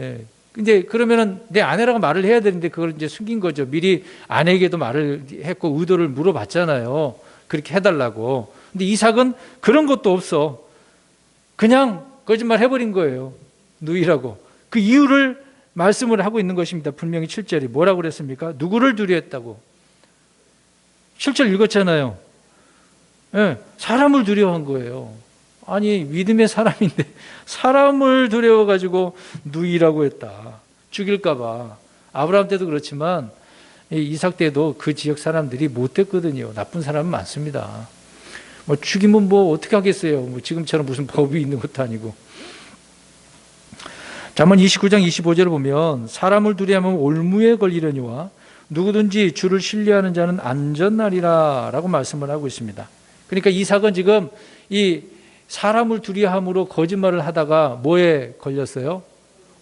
예. 근데 그러면은 내 아내라고 말을 해야 되는데 그걸 이제 숨긴 거죠. 미리 아내에게도 말을 했고 의도를 물어봤잖아요. 그렇게 해달라고. 근데 이삭은 그런 것도 없어. 그냥 거짓말 해버린 거예요. 누이라고. 그 이유를 말씀을 하고 있는 것입니다. 분명히 7절이 뭐라고 그랬습니까? 누구를 두려워했다고. 7절 읽었잖아요. 예, 사람을 두려워한 거예요. 아니 믿음의 사람인데 사람을 두려워가지고 누이라고 했다. 죽일까 봐. 아브라함 때도 그렇지만 이삭 때도 그 지역 사람들이 못됐거든요. 나쁜 사람은 많습니다. 뭐 죽이면 뭐 어떻게 하겠어요. 뭐 지금처럼 무슨 법이 있는 것도 아니고. 잠언 29장 25절을 보면 사람을 두려워하면 올무에 걸리려니와 누구든지 주를 신뢰하는 자는 안전하리라 라고 말씀을 하고 있습니다. 그러니까 이삭은 지금 이 사람을 두려워함으로 거짓말을 하다가 뭐에 걸렸어요?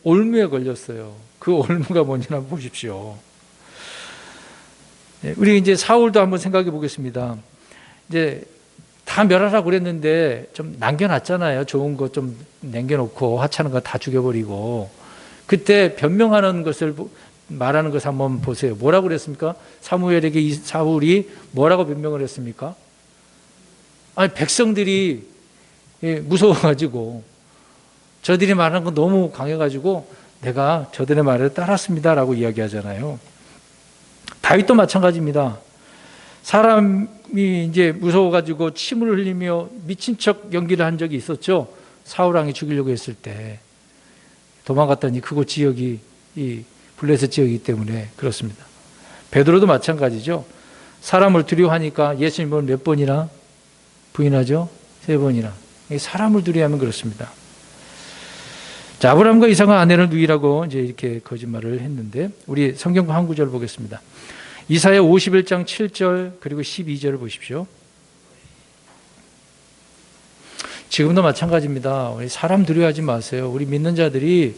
올무에 걸렸어요. 그 올무가 뭔지 한번 보십시오. 우리 이제 사울도 한번 생각해 보겠습니다. 이제 다 멸하라고 그랬는데 좀 남겨놨잖아요. 좋은 것 좀 남겨놓고 하찮은 거 다 죽여버리고. 그때 변명하는 것을 말하는 것을 한번 보세요. 뭐라고 그랬습니까? 사무엘에게 사울이 뭐라고 변명을 했습니까? 아니 백성들이 무서워가지고 저들이 말하는 건 너무 강해가지고 내가 저들의 말을 따랐습니다라고 이야기하잖아요. 다윗도 마찬가지입니다. 사람이 이제 무서워가지고 침을 흘리며 미친 척 연기를 한 적이 있었죠. 사울 왕이 죽이려고 했을 때 도망갔더니 그곳 지역이 이 블레셋 지역이기 때문에 그렇습니다. 베드로도 마찬가지죠. 사람을 두려워하니까 예수님을 몇 번이나 부인하죠? 3번이나. 사람을 두려워하면 그렇습니다. 자, 아브라함과 이삭은 아내를 누이라고 이제 이렇게 거짓말을 했는데 우리 성경 한 구절 보겠습니다. 이사야 51장 7절 그리고 12절을 보십시오. 지금도 마찬가지입니다. 우리 사람 두려워하지 마세요. 우리 믿는 자들이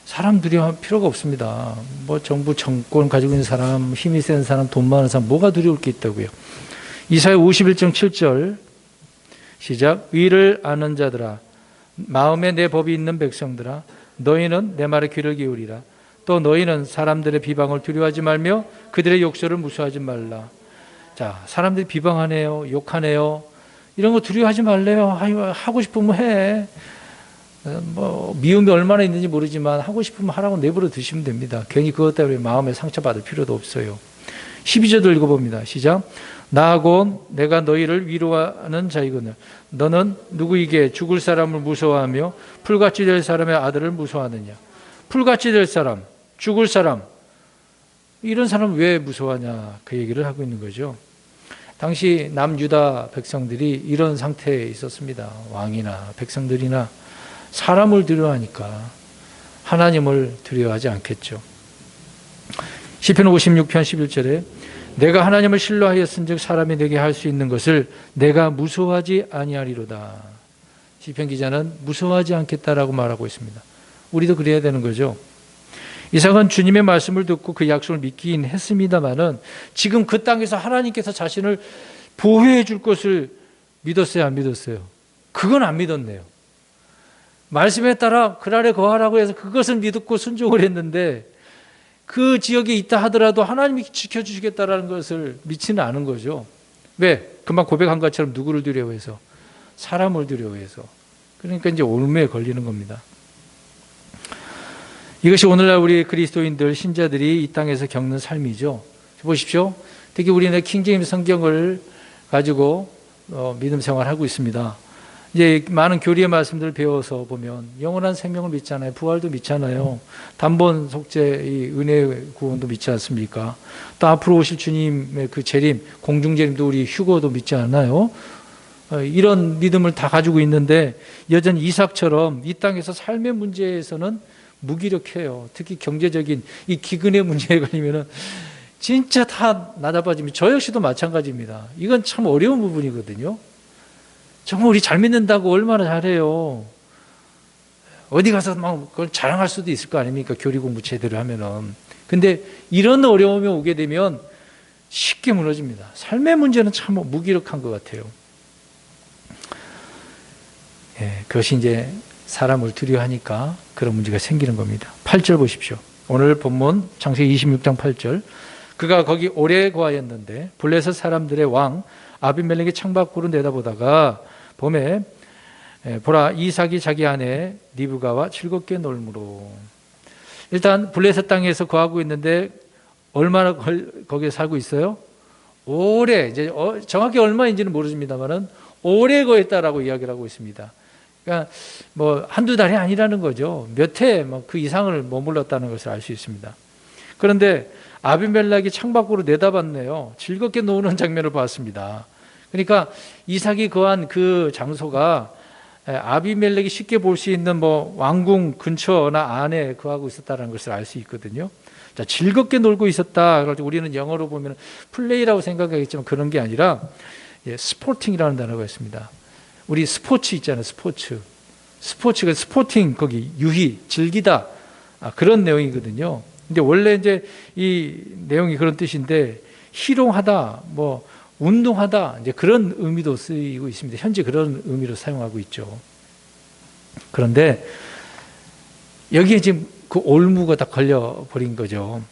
사람 두려워할 필요가 없습니다. 뭐 정부 정권 가지고 있는 사람, 힘이 센 사람, 돈 많은 사람 뭐가 두려울 게 있다고요. 이사야 51장 7절 시작. 의를 아는 자들아 마음에 내 법이 있는 백성들아 너희는 내 말에 귀를 기울이라. 또 너희는 사람들의 비방을 두려워하지 말며 그들의 욕설을 무서워하지 말라. 자, 사람들이 비방하네요. 욕하네요. 이런 거 두려워하지 말래요. 하고 싶으면 해. 뭐 미움이 얼마나 있는지 모르지만 하고 싶으면 하라고 내버려 두시면 됩니다. 괜히 그것 때문에 마음에 상처받을 필요도 없어요. 12절도 읽어봅니다. 시작. 나하고 내가 너희를 위로하는 자이거늘 너는 누구에게 죽을 사람을 무서워하며 풀같이 될 사람의 아들을 무서워하느냐. 풀같이 될 사람, 죽을 사람, 이런 사람 왜 무서워하냐 그 얘기를 하고 있는 거죠. 당시 남유다 백성들이 이런 상태에 있었습니다. 왕이나 백성들이나 사람을 두려워하니까 하나님을 두려워하지 않겠죠. 시편 56편 11절에 내가 하나님을 신뢰하였은즉 사람이 내게 할 수 있는 것을 내가 무서워하지 아니하리로다. 시편 기자는 무서워하지 않겠다라고 말하고 있습니다. 우리도 그래야 되는 거죠. 이삭은 주님의 말씀을 듣고 그 약속을 믿긴 했습니다마는 지금 그 땅에서 하나님께서 자신을 보호해 줄 것을 믿었어요, 안 믿었어요? 그건 안 믿었네요. 말씀에 따라 그 아래 거하라고 해서 그것을 믿고 순종을 했는데 그 지역에 있다 하더라도 하나님이 지켜주시겠다라는 것을 믿지는 않은 거죠. 왜? 금방 고백한 것처럼 누구를 두려워해서? 사람을 두려워해서. 그러니까 이제 올무에 걸리는 겁니다. 이것이 오늘날 우리 그리스도인들 신자들이 이 땅에서 겪는 삶이죠. 보십시오. 특히 우리는 킹제임스 성경을 가지고 믿음 생활하고 있습니다. 이제 많은 교리의 말씀들을 배워서 보면 영원한 생명을 믿잖아요. 부활도 믿잖아요. 단번 속죄의 은혜 구원도 믿지 않습니까? 또 앞으로 오실 주님의 그 재림, 공중 재림도 우리 휴거도 믿지 않나요? 이런 믿음을 다 가지고 있는데 여전히 이삭처럼 이 땅에서 삶의 문제에서는 무기력해요. 특히 경제적인 이 기근의 문제에 걸리면은 진짜 다 나다빠집니다. 저 역시도 마찬가지입니다. 이건 참 어려운 부분이거든요. 정말 우리 잘 믿는다고 얼마나 잘해요. 어디 가서 막 그걸 자랑할 수도 있을 거 아닙니까? 교리 공부 제대로 하면은. 근데 이런 어려움이 오게 되면 쉽게 무너집니다. 삶의 문제는 참 무기력한 것 같아요. 예, 그것이 이제 사람을 두려워하니까 그런 문제가 생기는 겁니다. 8절 보십시오. 오늘 본문 창세기 26장 8절. 그가 거기 오래 거하였는데 블레셋 사람들의 왕 아비멜렉의 창밖으로 내다보다가 봄에 보라 이삭이 자기 아내 리브가와 즐겁게 놀므로. 일단 블레셋 땅에서 거하고 있는데 얼마나 거기에 살고 있어요? 오래, 이제 정확히 얼마인지는 모르십니다만은 오래 거했다라고 이야기를 하고 있습니다. 그러니까 뭐 한두 달이 아니라는 거죠. 몇 해 그 이상을 머물렀다는 것을 알 수 있습니다. 그런데 아비멜렉이 창밖으로 내다봤네요. 즐겁게 노는 장면을 봤습니다. 그러니까 이삭이 거한 그 장소가 아비멜렉이 쉽게 볼 수 있는 뭐 왕궁 근처나 안에 거하고 있었다는 것을 알 수 있거든요. 자, 즐겁게 놀고 있었다. 그래서 우리는 영어로 보면 플레이라고 생각하겠지만 그런 게 아니라 스포팅이라는 단어가 있습니다. 우리 스포츠 있잖아요. 스포츠가 스포팅 거기 유희 즐기다 그런 내용이거든요. 근데 원래 이제 이 내용이 그런 뜻인데 희롱하다, 뭐 운동하다 이제 그런 의미도 쓰이고 있습니다. 현재 그런 의미로 사용하고 있죠. 그런데 여기에 지금 그 올무가 다 걸려버린 거죠.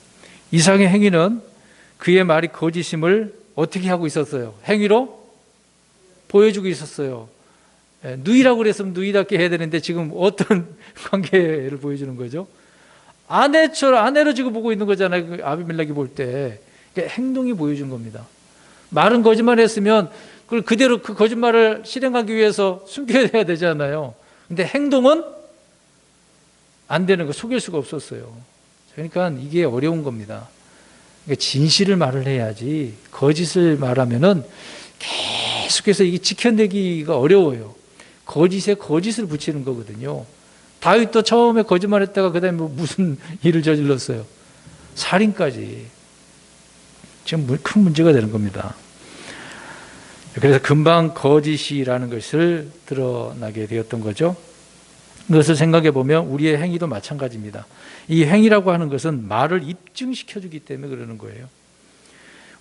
이삭의 행위는 그의 말이 거짓임을 어떻게 하고 있었어요? 행위로 보여주고 있었어요. 누이라고 그랬으면 누이답게 해야 되는데 지금 어떤 관계를 보여주는 거죠? 아내로 지금 보고 있는 거잖아요. 아비멜렉이 볼 때. 그러니까 행동이 보여준 겁니다. 말은 거짓말했으면 그걸 그대로 그 거짓말을 실행하기 위해서 숨겨야 되잖아요. 근데 행동은 안 되는 거, 속일 수가 없었어요. 그러니까 이게 어려운 겁니다. 그러니까 진실을 말을 해야지 거짓을 말하면은 계속해서 이게 지켜내기가 어려워요. 거짓에 거짓을 붙이는 거거든요. 다윗도 처음에 거짓말했다가 그다음에 무슨 일을 저질렀어요? 살인까지. 지금 큰 문제가 되는 겁니다. 그래서 금방 거짓이라는 것을 드러나게 되었던 거죠. 그것을 생각해 보면 우리의 행위도 마찬가지입니다. 이 행위라고 하는 것은 말을 입증시켜주기 때문에 그러는 거예요.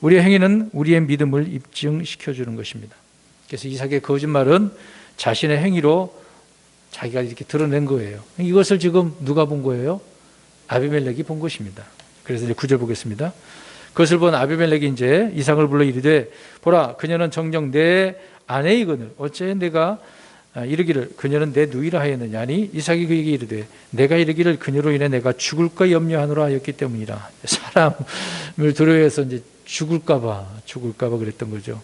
우리의 행위는 우리의 믿음을 입증시켜주는 것입니다. 그래서 이삭의 거짓말은 자신의 행위로 자기가 이렇게 드러낸 거예요. 이것을 지금 누가 본 거예요? 아비멜렉이 본 것입니다. 그래서 이제 9절 보겠습니다. 그것을 본 아비멜렉이 이제 이삭을 불러 이르되 보라 그녀는 정녕 내 아내이거늘 어째 내가 이르기를 그녀는 내 누이라 하였느냐 하니 이삭이 그에게 이르되 내가 이르기를 그녀로 인해 내가 죽을까 염려하노라 하였기 때문이라. 사람을 두려워해서 이제 죽을까 봐 그랬던 거죠.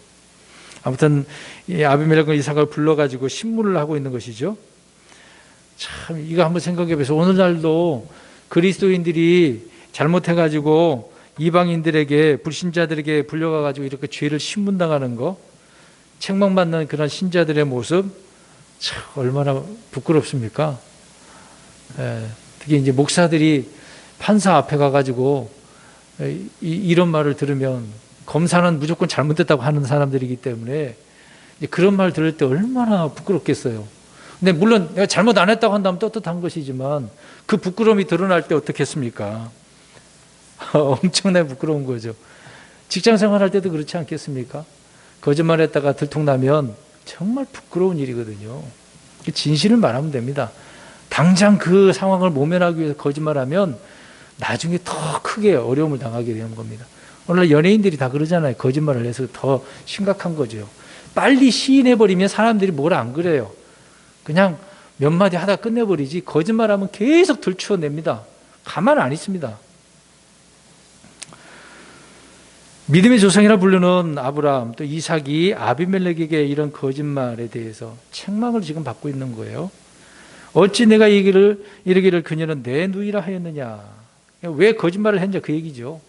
아무튼 이 아비멜렉은 이삭을 불러가지고 신문을 하고 있는 것이죠. 참 이거 한번 생각해 보세요. 오늘날도 그리스도인들이 잘못해가지고 이방인들에게 불신자들에게 불려가가지고 이렇게 죄를 신문당하는 거, 책망받는 그런 신자들의 모습 참 얼마나 부끄럽습니까? 특히 이제 목사들이 판사 앞에 가가지고 이런 말을 들으면 검사는 무조건 잘못됐다고 하는 사람들이기 때문에 그런 말 들을 때 얼마나 부끄럽겠어요. 근데 물론 내가 잘못 안 했다고 한다면 떳떳한 것이지만 그 부끄러움이 드러날 때 어떻겠습니까? 엄청나게 부끄러운 거죠. 직장 생활할 때도 그렇지 않겠습니까? 거짓말했다가 들통나면 정말 부끄러운 일이거든요. 진실을 말하면 됩니다. 당장 그 상황을 모면하기 위해서 거짓말하면 나중에 더 크게 어려움을 당하게 되는 겁니다. 오늘날 연예인들이 다 그러잖아요. 거짓말을 해서 더 심각한 거죠. 빨리 시인해버리면 사람들이 뭘 안 그래요. 그냥 몇 마디 하다 끝내버리지 거짓말하면 계속 들추어냅니다. 가만 안 있습니다. 믿음의 조상이라 부르는 아브라함 또 이삭이 아비멜렉에게 이런 거짓말에 대해서 책망을 지금 받고 있는 거예요. 어찌 내가 이르기를 그녀는 내 누이라 하였느냐. 왜 거짓말을 했냐 그 얘기죠.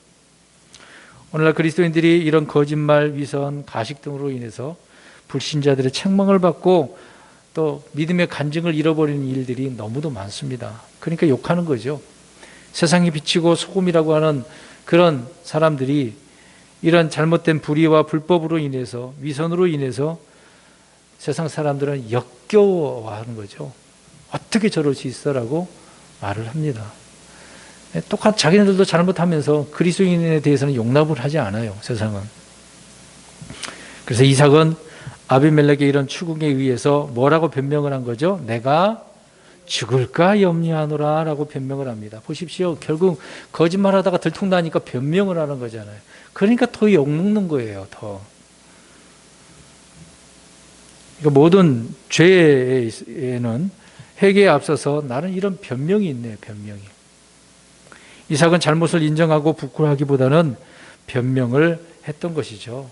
오늘날 그리스도인들이 이런 거짓말, 위선, 가식 등으로 인해서 불신자들의 책망을 받고 또 믿음의 간증을 잃어버리는 일들이 너무도 많습니다. 그러니까 욕하는 거죠. 세상이 비치고 소금이라고 하는 그런 사람들이 이런 잘못된 불의와 불법으로 인해서, 위선으로 인해서 세상 사람들은 역겨워하는 거죠. 어떻게 저럴 수 있어라고 말을 합니다. 똑같이 자기네들도 잘못하면서 그리스도인에 대해서는 용납을 하지 않아요, 세상은. 그래서 이삭은 아비멜렉의 이런 추궁에 의해서 뭐라고 변명을 한 거죠? 내가 죽을까 염려하노라 라고 변명을 합니다. 보십시오. 결국 거짓말하다가 들통나니까 변명을 하는 거잖아요. 그러니까 더 욕먹는 거예요. 더. 그러니까 모든 죄에는 회개에 앞서서 나는 이런 변명이 있네요. 변명이. 이삭은 잘못을 인정하고 부끄러워하기보다는 변명을 했던 것이죠.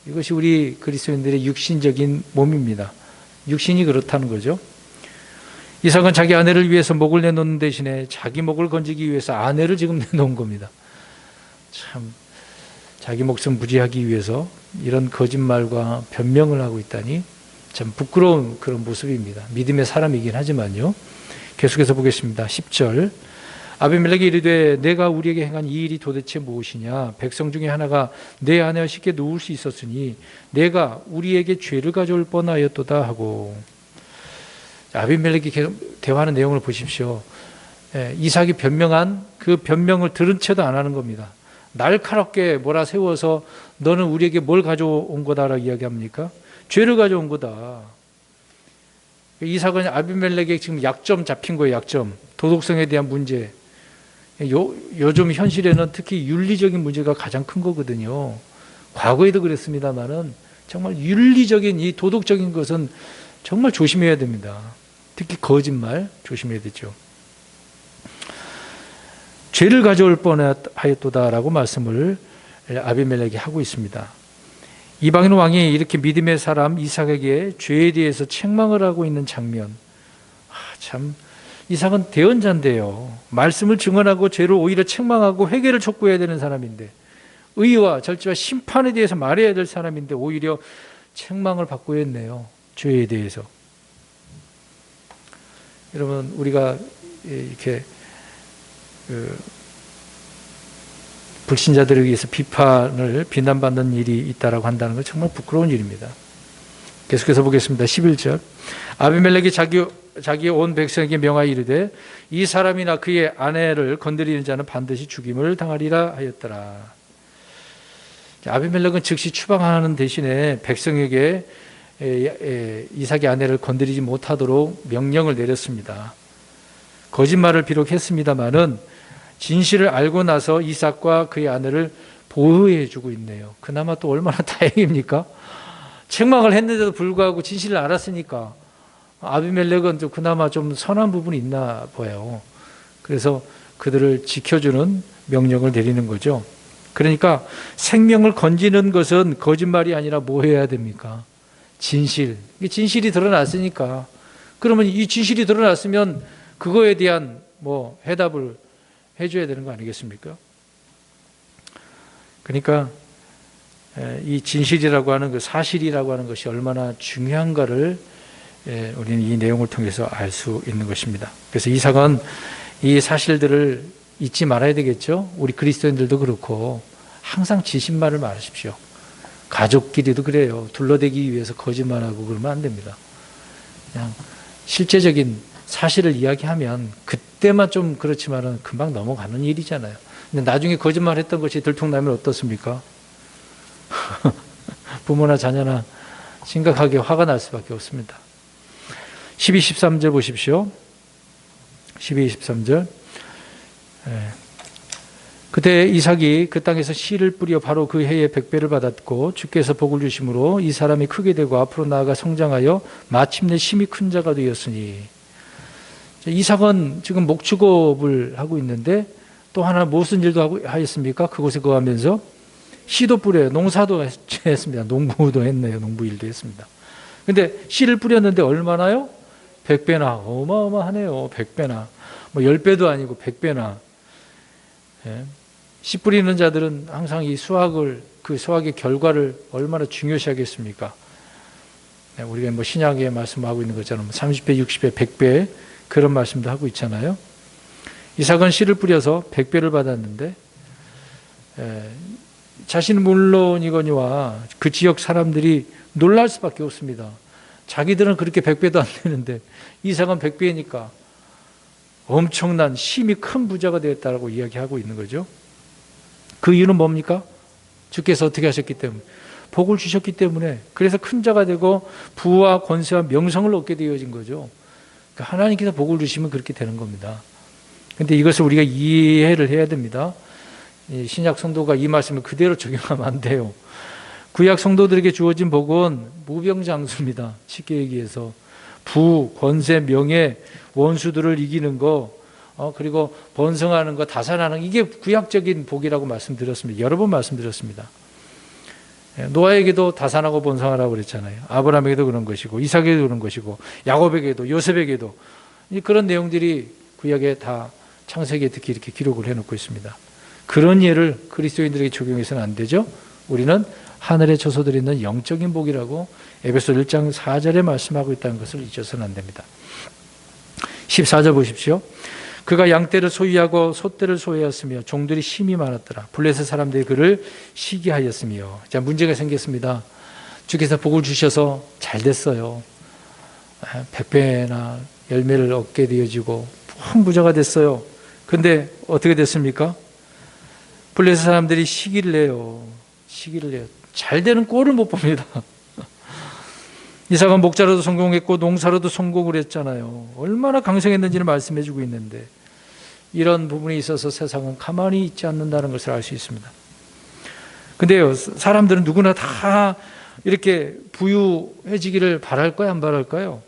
이것이 우리 그리스도인들의 육신적인 몸입니다. 육신이 그렇다는 거죠. 이삭은 자기 아내를 위해서 목을 내놓는 대신에 자기 목을 건지기 위해서 아내를 지금 내놓은 겁니다. 참 자기 목숨 부지하기 위해서 이런 거짓말과 변명을 하고 있다니 참 부끄러운 그런 모습입니다. 믿음의 사람이긴 하지만요. 계속해서 보겠습니다. 10절. 아비멜렉이 이르되 내가 우리에게 행한 이 일이 도대체 무엇이냐? 백성 중에 하나가 내 아내와 쉽게 누울 수 있었으니 내가 우리에게 죄를 가져올 뻔하였도다 하고. 아비멜렉이 계속 대화하는 내용을 보십시오. 이삭이 변명한 그 변명을 들은 채도 안 하는 겁니다. 날카롭게 몰아세워서 너는 우리에게 뭘 가져온 거다라고 이야기합니까? 죄를 가져온 거다. 이삭은 아비멜렉에 지금 약점 잡힌 거예요. 약점. 도덕성에 대한 문제. 요즘 현실에는 특히 윤리적인 문제가 가장 큰 거거든요. 과거에도 그랬습니다만은 정말 윤리적인 이 도덕적인 것은 정말 조심해야 됩니다. 특히 거짓말 조심해야 되죠. 죄를 가져올 뻔하였도다라고 말씀을 아비멜렉이 하고 있습니다. 이방인 왕이 이렇게 믿음의 사람 이삭에게 죄에 대해서 책망을 하고 있는 장면. 참 이삭은 대언자인데요. 말씀을 증언하고 죄를 오히려 책망하고 회개를 촉구해야 되는 사람인데, 의와 절제와 심판에 대해서 말해야 될 사람인데 오히려 책망을 받고 있네요. 죄에 대해서. 여러분, 우리가 이렇게 불신자들에 의해서 비난받는 일이 있다라고 한다는 건 정말 부끄러운 일입니다. 계속해서 보겠습니다. 11절. 아비멜렉이 자기의 온 백성에게 명하여 이르되 이 사람이나 그의 아내를 건드리는 자는 반드시 죽임을 당하리라 하였더라. 아비멜렉은 즉시 추방하는 대신에 백성에게 이삭의 아내를 건드리지 못하도록 명령을 내렸습니다. 거짓말을 비록 했습니다마는 진실을 알고 나서 이삭과 그의 아내를 보호해 주고 있네요. 그나마 또 얼마나 다행입니까? 책망을 했는데도 불구하고 진실을 알았으니까 아비멜렉은 좀 그나마 좀 선한 부분이 있나 봐요. 그래서 그들을 지켜주는 명령을 내리는 거죠. 그러니까 생명을 건지는 것은 거짓말이 아니라 뭐 해야 됩니까? 진실. 진실이 드러났으니까. 그러면 이 진실이 드러났으면 그거에 대한 뭐 해답을 해줘야 되는 거 아니겠습니까? 그러니까 이 진실이라고 하는 그 사실이라고 하는 것이 얼마나 중요한가를 우리는 이 내용을 통해서 알 수 있는 것입니다. 그래서 이삭은 이 사실들을 잊지 말아야 되겠죠. 우리 그리스도인들도 그렇고 항상 진실말을 말하십시오. 가족끼리도 그래요. 둘러대기 위해서 거짓말하고 그러면 안 됩니다. 그냥 실제적인 사실을 이야기하면 그때만 좀 그렇지만은 금방 넘어가는 일이잖아요. 근데 나중에 거짓말했던 것이 들통나면 어떻습니까? 부모나 자녀나 심각하게 화가 날 수밖에 없습니다. 12, 13절 보십시오. 12, 13절. 그때 이삭이 그 땅에서 씨를 뿌려 바로 그 해에 100배를 받았고 주께서 복을 주심으로 이 사람이 크게 되고 앞으로 나아가 성장하여 마침내 심히 큰 자가 되었으니. 이삭은 지금 목축업을 하고 있는데 또 하나 무슨 일도 하였습니까? 그곳에 거하면서 씨도 뿌려요. 농사도 했습니다. 농부도 했네요. 농부 일도 했습니다. 근데 씨를 뿌렸는데 얼마나요? 100배나. 어마어마하네요. 100배나. 뭐 10배도 아니고 100배나. 예. 씨 뿌리는 자들은 항상 이 그 수확의 결과를 얼마나 중요시 하겠습니까? 네, 우리가 뭐 신약에 말씀하고 있는 것처럼 30배, 60배, 100배 그런 말씀도 하고 있잖아요. 이삭은 씨를 뿌려서 100배를 받았는데 자신은 물론이거니와 그 지역 사람들이 놀랄 수밖에 없습니다. 자기들은 그렇게 100배도 안 되는데 이삭은 100배니까 엄청난 심히 큰 부자가 되었다고 이야기하고 있는 거죠. 그 이유는 뭡니까? 주께서 어떻게 하셨기 때문에, 복을 주셨기 때문에, 그래서 큰 자가 되고 부와 권세와 명성을 얻게 되어진 거죠. 그러니까 하나님께서 복을 주시면 그렇게 되는 겁니다. 그런데 이것을 우리가 이해를 해야 됩니다. 신약 성도가 이 말씀을 그대로 적용하면 안 돼요. 구약 성도들에게 주어진 복은 무병장수입니다. 쉽게 얘기해서 부, 권세, 명예, 원수들을 이기는 거, 그리고 번성하는 거, 다산하는 거, 이게 구약적인 복이라고 말씀드렸습니다. 여러 번 말씀드렸습니다. 노아에게도 다산하고 번성하라고 그랬잖아요. 아브라함에게도 그런 것이고, 이삭에게도 그런 것이고, 야곱에게도, 요셉에게도 그런 내용들이 구약에 다 창세기에 특히 이렇게 기록을 해놓고 있습니다. 그런 예를 그리스도인들에게 적용해서는 안 되죠. 우리는 하늘에 처소들이 있는 영적인 복이라고 에베소 1장 4절에 말씀하고 있다는 것을 잊어서는 안 됩니다. 14절 보십시오. 그가 양떼를 소유하고 소떼를 소유하였으며 종들이 심히 많았더라. 블레셋 사람들이 그를 시기하였으며. 자, 문제가 생겼습니다. 주께서 복을 주셔서 잘 됐어요. 100배나 열매를 얻게 되어지고 큰 부자가 됐어요. 근데 어떻게 됐습니까? 블레셋 사람들이 시기를 해요. 잘 되는 꼴을 못 봅니다. 이삭은 목자로도 성공했고 농사로도 성공을 했잖아요. 얼마나 강성했는지를 말씀해 주고 있는데, 이런 부분에 있어서 세상은 가만히 있지 않는다는 것을 알 수 있습니다. 근데요, 사람들은 누구나 다 이렇게 부유해지기를 바랄까요, 안 바랄까요?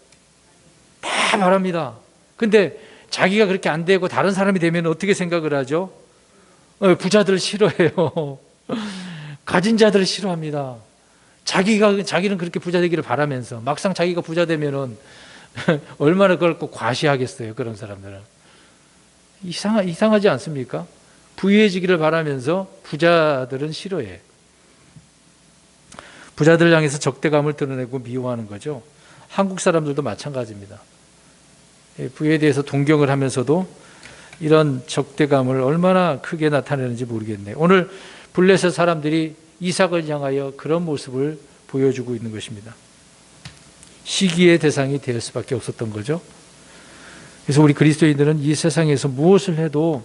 다 바랍니다. 근데 자기가 그렇게 안 되고 다른 사람이 되면 어떻게 생각을 하죠? 부자들 싫어해요. 가진 자들을 싫어합니다. 자기는 그렇게 부자 되기를 바라면서 막상 자기가 부자 되면은 얼마나 그걸 꼭 과시하겠어요. 그런 사람들은 이상하지 않습니까? 부유해지기를 바라면서 부자들은 싫어해. 부자들을 향해서 적대감을 드러내고 미워하는 거죠. 한국 사람들도 마찬가지입니다. 부유에 대해서 동경을 하면서도 이런 적대감을 얼마나 크게 나타내는지 모르겠네요. 오늘 블레셋 사람들이 이삭을 향하여 그런 모습을 보여주고 있는 것입니다. 시기의 대상이 될 수밖에 없었던 거죠. 그래서 우리 그리스도인들은 이 세상에서 무엇을 해도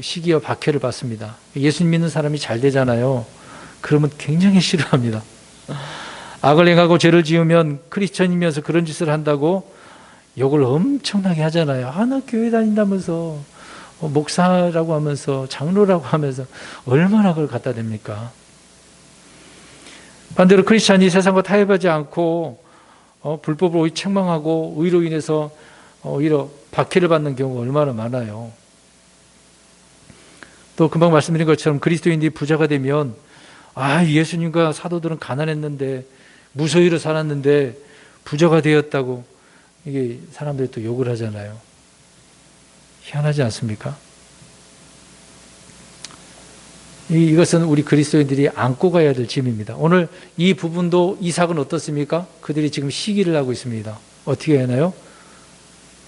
시기와 박해를 받습니다. 예수님 믿는 사람이 잘 되잖아요. 그러면 굉장히 싫어합니다. 악을 행하고 죄를 지으면 크리스천이면서 그런 짓을 한다고 욕을 엄청나게 하잖아요. 나 교회 다닌다면서, 목사라고 하면서, 장로라고 하면서 얼마나 그걸 갖다 댑니까? 반대로 크리스찬이 세상과 타협하지 않고 불법을 오히려 책망하고 의로 인해서 오히려 박해를 받는 경우가 얼마나 많아요. 또 금방 말씀드린 것처럼 그리스도인들이 부자가 되면 예수님과 사도들은 가난했는데 무소유로 살았는데 부자가 되었다고 이게 사람들이 또 욕을 하잖아요. 희한하지 않습니까? 이것은 우리 그리스도인들이 안고 가야 될 짐입니다. 오늘 이 부분도 이삭은 어떻습니까? 그들이 지금 시기를 하고 있습니다. 어떻게 하나요?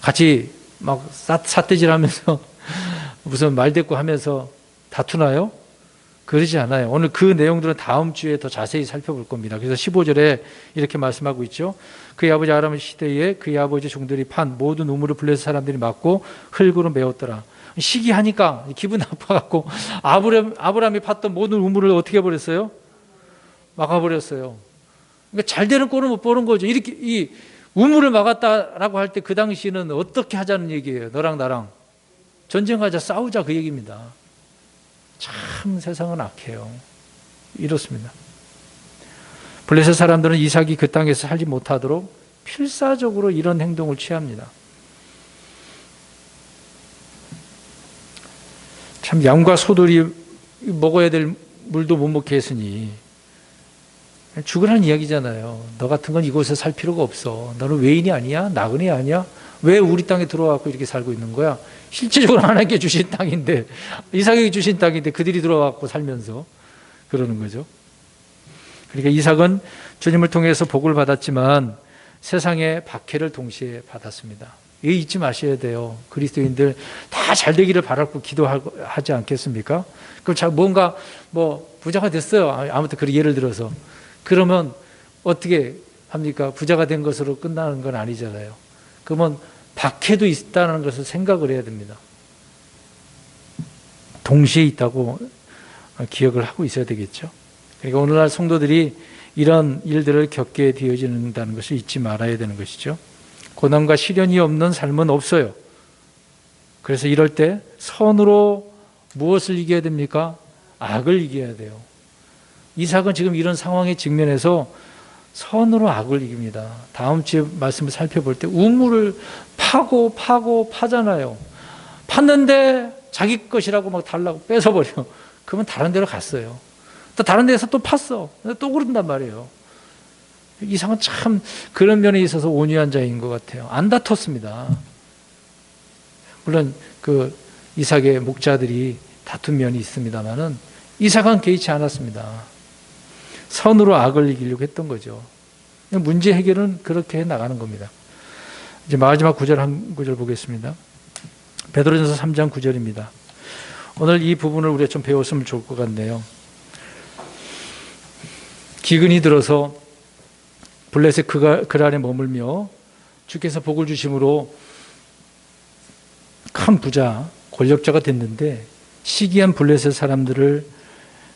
같이 막 삿대질하면서 무슨 말대꾸 하면서 다투나요? 그러지 않아요. 오늘 그 내용들은 다음 주에 더 자세히 살펴볼 겁니다. 그래서 15절에 이렇게 말씀하고 있죠. 그의 아버지 아람 시대에 그의 아버지 종들이 판 모든 우물을 블레셋 사람들이 막고 흙으로 메웠더라. 시기하니까 기분 나빠갖고 아브라함이 팠던 모든 우물을 어떻게 해버렸어요? 막아버렸어요. 그러니까 잘 되는 꼴은 못 보는 거죠. 이렇게 이 우물을 막았다라고 할 때 그 당시는 어떻게 하자는 얘기예요. 너랑 나랑 전쟁하자, 싸우자, 그 얘기입니다. 참 세상은 악해요. 이렇습니다. 블레셋 사람들은 이삭이 그 땅에서 살지 못하도록 필사적으로 이런 행동을 취합니다. 참 양과 소들이 먹어야 될 물도 못 먹게 했으니 죽으라는 이야기잖아요. 너 같은 건 이곳에 살 필요가 없어. 너는 외인이 아니야? 나그네 아니야? 왜 우리 땅에 들어와서 이렇게 살고 있는 거야? 실제적으로 하나님께 주신 땅인데, 이삭에게 주신 땅인데 그들이 들어와서 살면서 그러는 거죠. 그러니까 이삭은 주님을 통해서 복을 받았지만 세상의 박해를 동시에 받았습니다. 이 잊지 마셔야 돼요. 그리스도인들 다 잘 되기를 바라고 기도하지 않겠습니까? 그럼 뭔가 부자가 됐어요. 아무튼 그 예를 들어서. 그러면 어떻게 합니까? 부자가 된 것으로 끝나는 건 아니잖아요. 그러면 박해도 있다는 것을 생각을 해야 됩니다. 동시에 있다고 기억을 하고 있어야 되겠죠. 그러니까 오늘날 성도들이 이런 일들을 겪게 되어진다는 것을 잊지 말아야 되는 것이죠. 고난과 시련이 없는 삶은 없어요. 그래서 이럴 때 선으로 무엇을 이겨야 됩니까? 악을 이겨야 돼요. 이삭은 지금 이런 상황에 직면해서 선으로 악을 이깁니다. 다음 주에 말씀을 살펴볼 때 우물을 파잖아요. 팠는데 자기 것이라고 막 달라고 뺏어버려. 그러면 다른 데로 갔어요. 또 다른 데서 또 팠어. 또 그런단 말이에요. 이삭은 참 그런 면에 있어서 온유한 자인 것 같아요. 안 다퉜습니다. 물론 그 이삭의 목자들이 다툰 면이 있습니다만은 이삭은 개의치 않았습니다. 선으로 악을 이기려고 했던 거죠. 문제 해결은 그렇게 해 나가는 겁니다. 이제 마지막 구절 한 구절 보겠습니다. 베드로전서 3장 9절입니다. 오늘 이 부분을 우리가 좀 배웠으면 좋을 것 같네요. 기근이 들어서 블레셋 그 안에 머물며 주께서 복을 주심으로 큰 부자, 권력자가 됐는데 시기한 블레셋 사람들을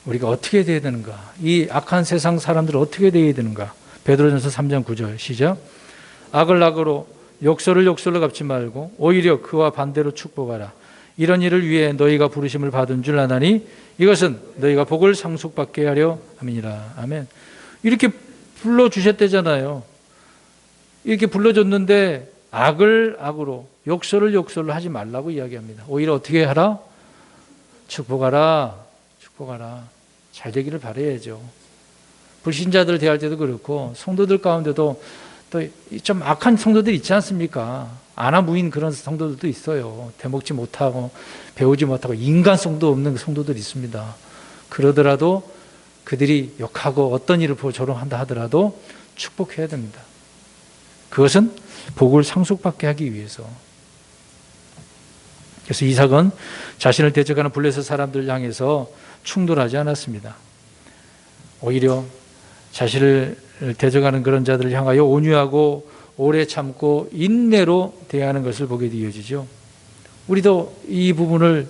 우리가 어떻게 대해야 되는가? 이 악한 세상 사람들을 어떻게 대해야 되는가? 베드로전서 3장 9절 시작. 악을 악으로 욕설을 욕설로 갚지 말고 오히려 그와 반대로 축복하라. 이런 일을 위해 너희가 부르심을 받은 줄 아나니 이것은 너희가 복을 상속받게 하려 함이니라. 아멘. 이렇게 불러주셨대잖아요. 이렇게 불러줬는데 악을 악으로 욕설을 욕설로 하지 말라고 이야기합니다. 오히려 어떻게 하라? 축복하라. 축복하라. 잘 되기를 바라야죠. 불신자들 대할 때도 그렇고 성도들 가운데도 또 좀 악한 성도들 있지 않습니까? 아나무인 그런 성도들도 있어요. 대먹지 못하고 배우지 못하고 인간성도 없는 성도들이 있습니다. 그러더라도 그들이 욕하고 어떤 일을 보고 조롱한다 하더라도 축복해야 됩니다. 그것은 복을 상속받게 하기 위해서. 그래서 이삭은 자신을 대적하는 블레셋 사람들을 향해서 충돌하지 않았습니다. 오히려 자신을 대적하는 그런 자들을 향하여 온유하고 오래 참고 인내로 대하는 것을 보게 되어지죠. 우리도 이 부분을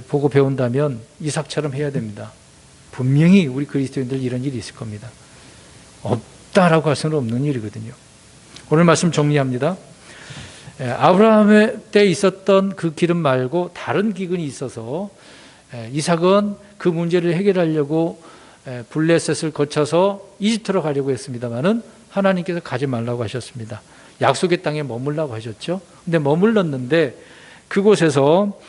보고 배운다면 이삭처럼 해야 됩니다. 분명히 우리 그리스도인들 이런 일이 있을 겁니다. 없다라고 할 수는 없는 일이거든요. 오늘 말씀 정리합니다. 아브라함의 때 있었던 그 기름 말고 다른 기근이 있어서 이삭은 그 문제를 해결하려고 블레셋을 거쳐서 이집트로 가려고 했습니다마는 하나님께서 가지 말라고 하셨습니다. 약속의 땅에 머물라고 하셨죠. 근데 머물렀는데 그곳에서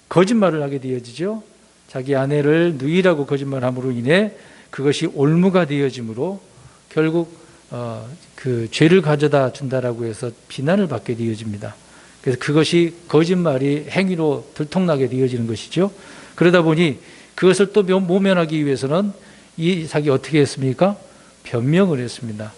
거짓말을 하게 되어지죠. 자기 아내를 누이라고 거짓말함으로 인해 그것이 올무가 되어짐으로 결국 그 죄를 가져다 준다라고 해서 비난을 받게 되어집니다. 그래서 그것이 거짓말이 행위로 들통나게 되어지는 것이죠. 그러다 보니 그것을 또 모면하기 위해서는 이삭이 어떻게 했습니까? 변명을 했습니다.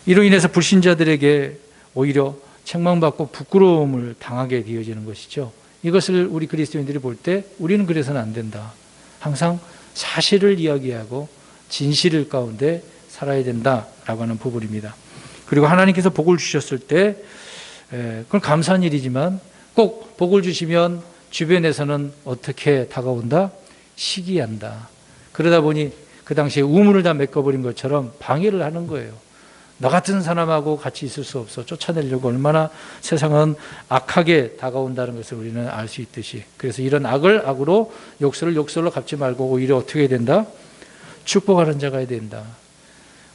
이로 인해서 불신자들에게 오히려 책망받고 부끄러움을 당하게 되어지는 것이죠. 이것을 우리 그리스도인들이 볼 때 우리는 그래서는 안 된다. 항상 사실을 이야기하고 진실을 가운데 살아야 된다라고 하는 부분입니다. 그리고 하나님께서 복을 주셨을 때 그건 감사한 일이지만 꼭 복을 주시면 주변에서는 어떻게 다가온다? 시기한다. 그러다 보니 그 당시에 우물을 다 메꿔버린 것처럼 방해를 하는 거예요. 너 같은 사람하고 같이 있을 수 없어. 쫓아내려고 얼마나 세상은 악하게 다가온다는 것을 우리는 알 수 있듯이. 그래서 이런 악을 악으로 욕설을 욕설로 갚지 말고 오히려 어떻게 해야 된다? 축복하는 자가 해야 된다.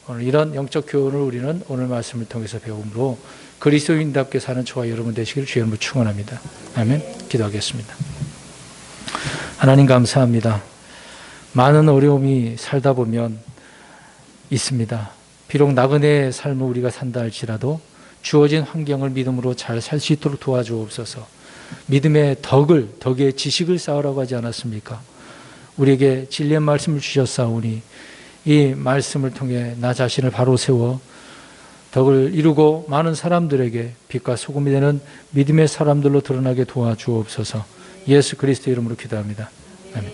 오늘 이런 영적 교훈을 우리는 오늘 말씀을 통해서 배움으로 그리스도인답게 사는 저와 여러분 되시기를 주의 이름으로 축원합니다. 아멘. 기도하겠습니다. 하나님 감사합니다. 많은 어려움이 살다 보면 있습니다. 비록 나그네의 삶을 우리가 산다 할지라도 주어진 환경을 믿음으로 잘 살 수 있도록 도와주옵소서. 믿음의 덕의 지식을 쌓으라고 하지 않았습니까? 우리에게 진리의 말씀을 주셨사오니 이 말씀을 통해 나 자신을 바로 세워 덕을 이루고 많은 사람들에게 빛과 소금이 되는 믿음의 사람들로 드러나게 도와주옵소서. 예수 그리스도의 이름으로 기도합니다. 아멘.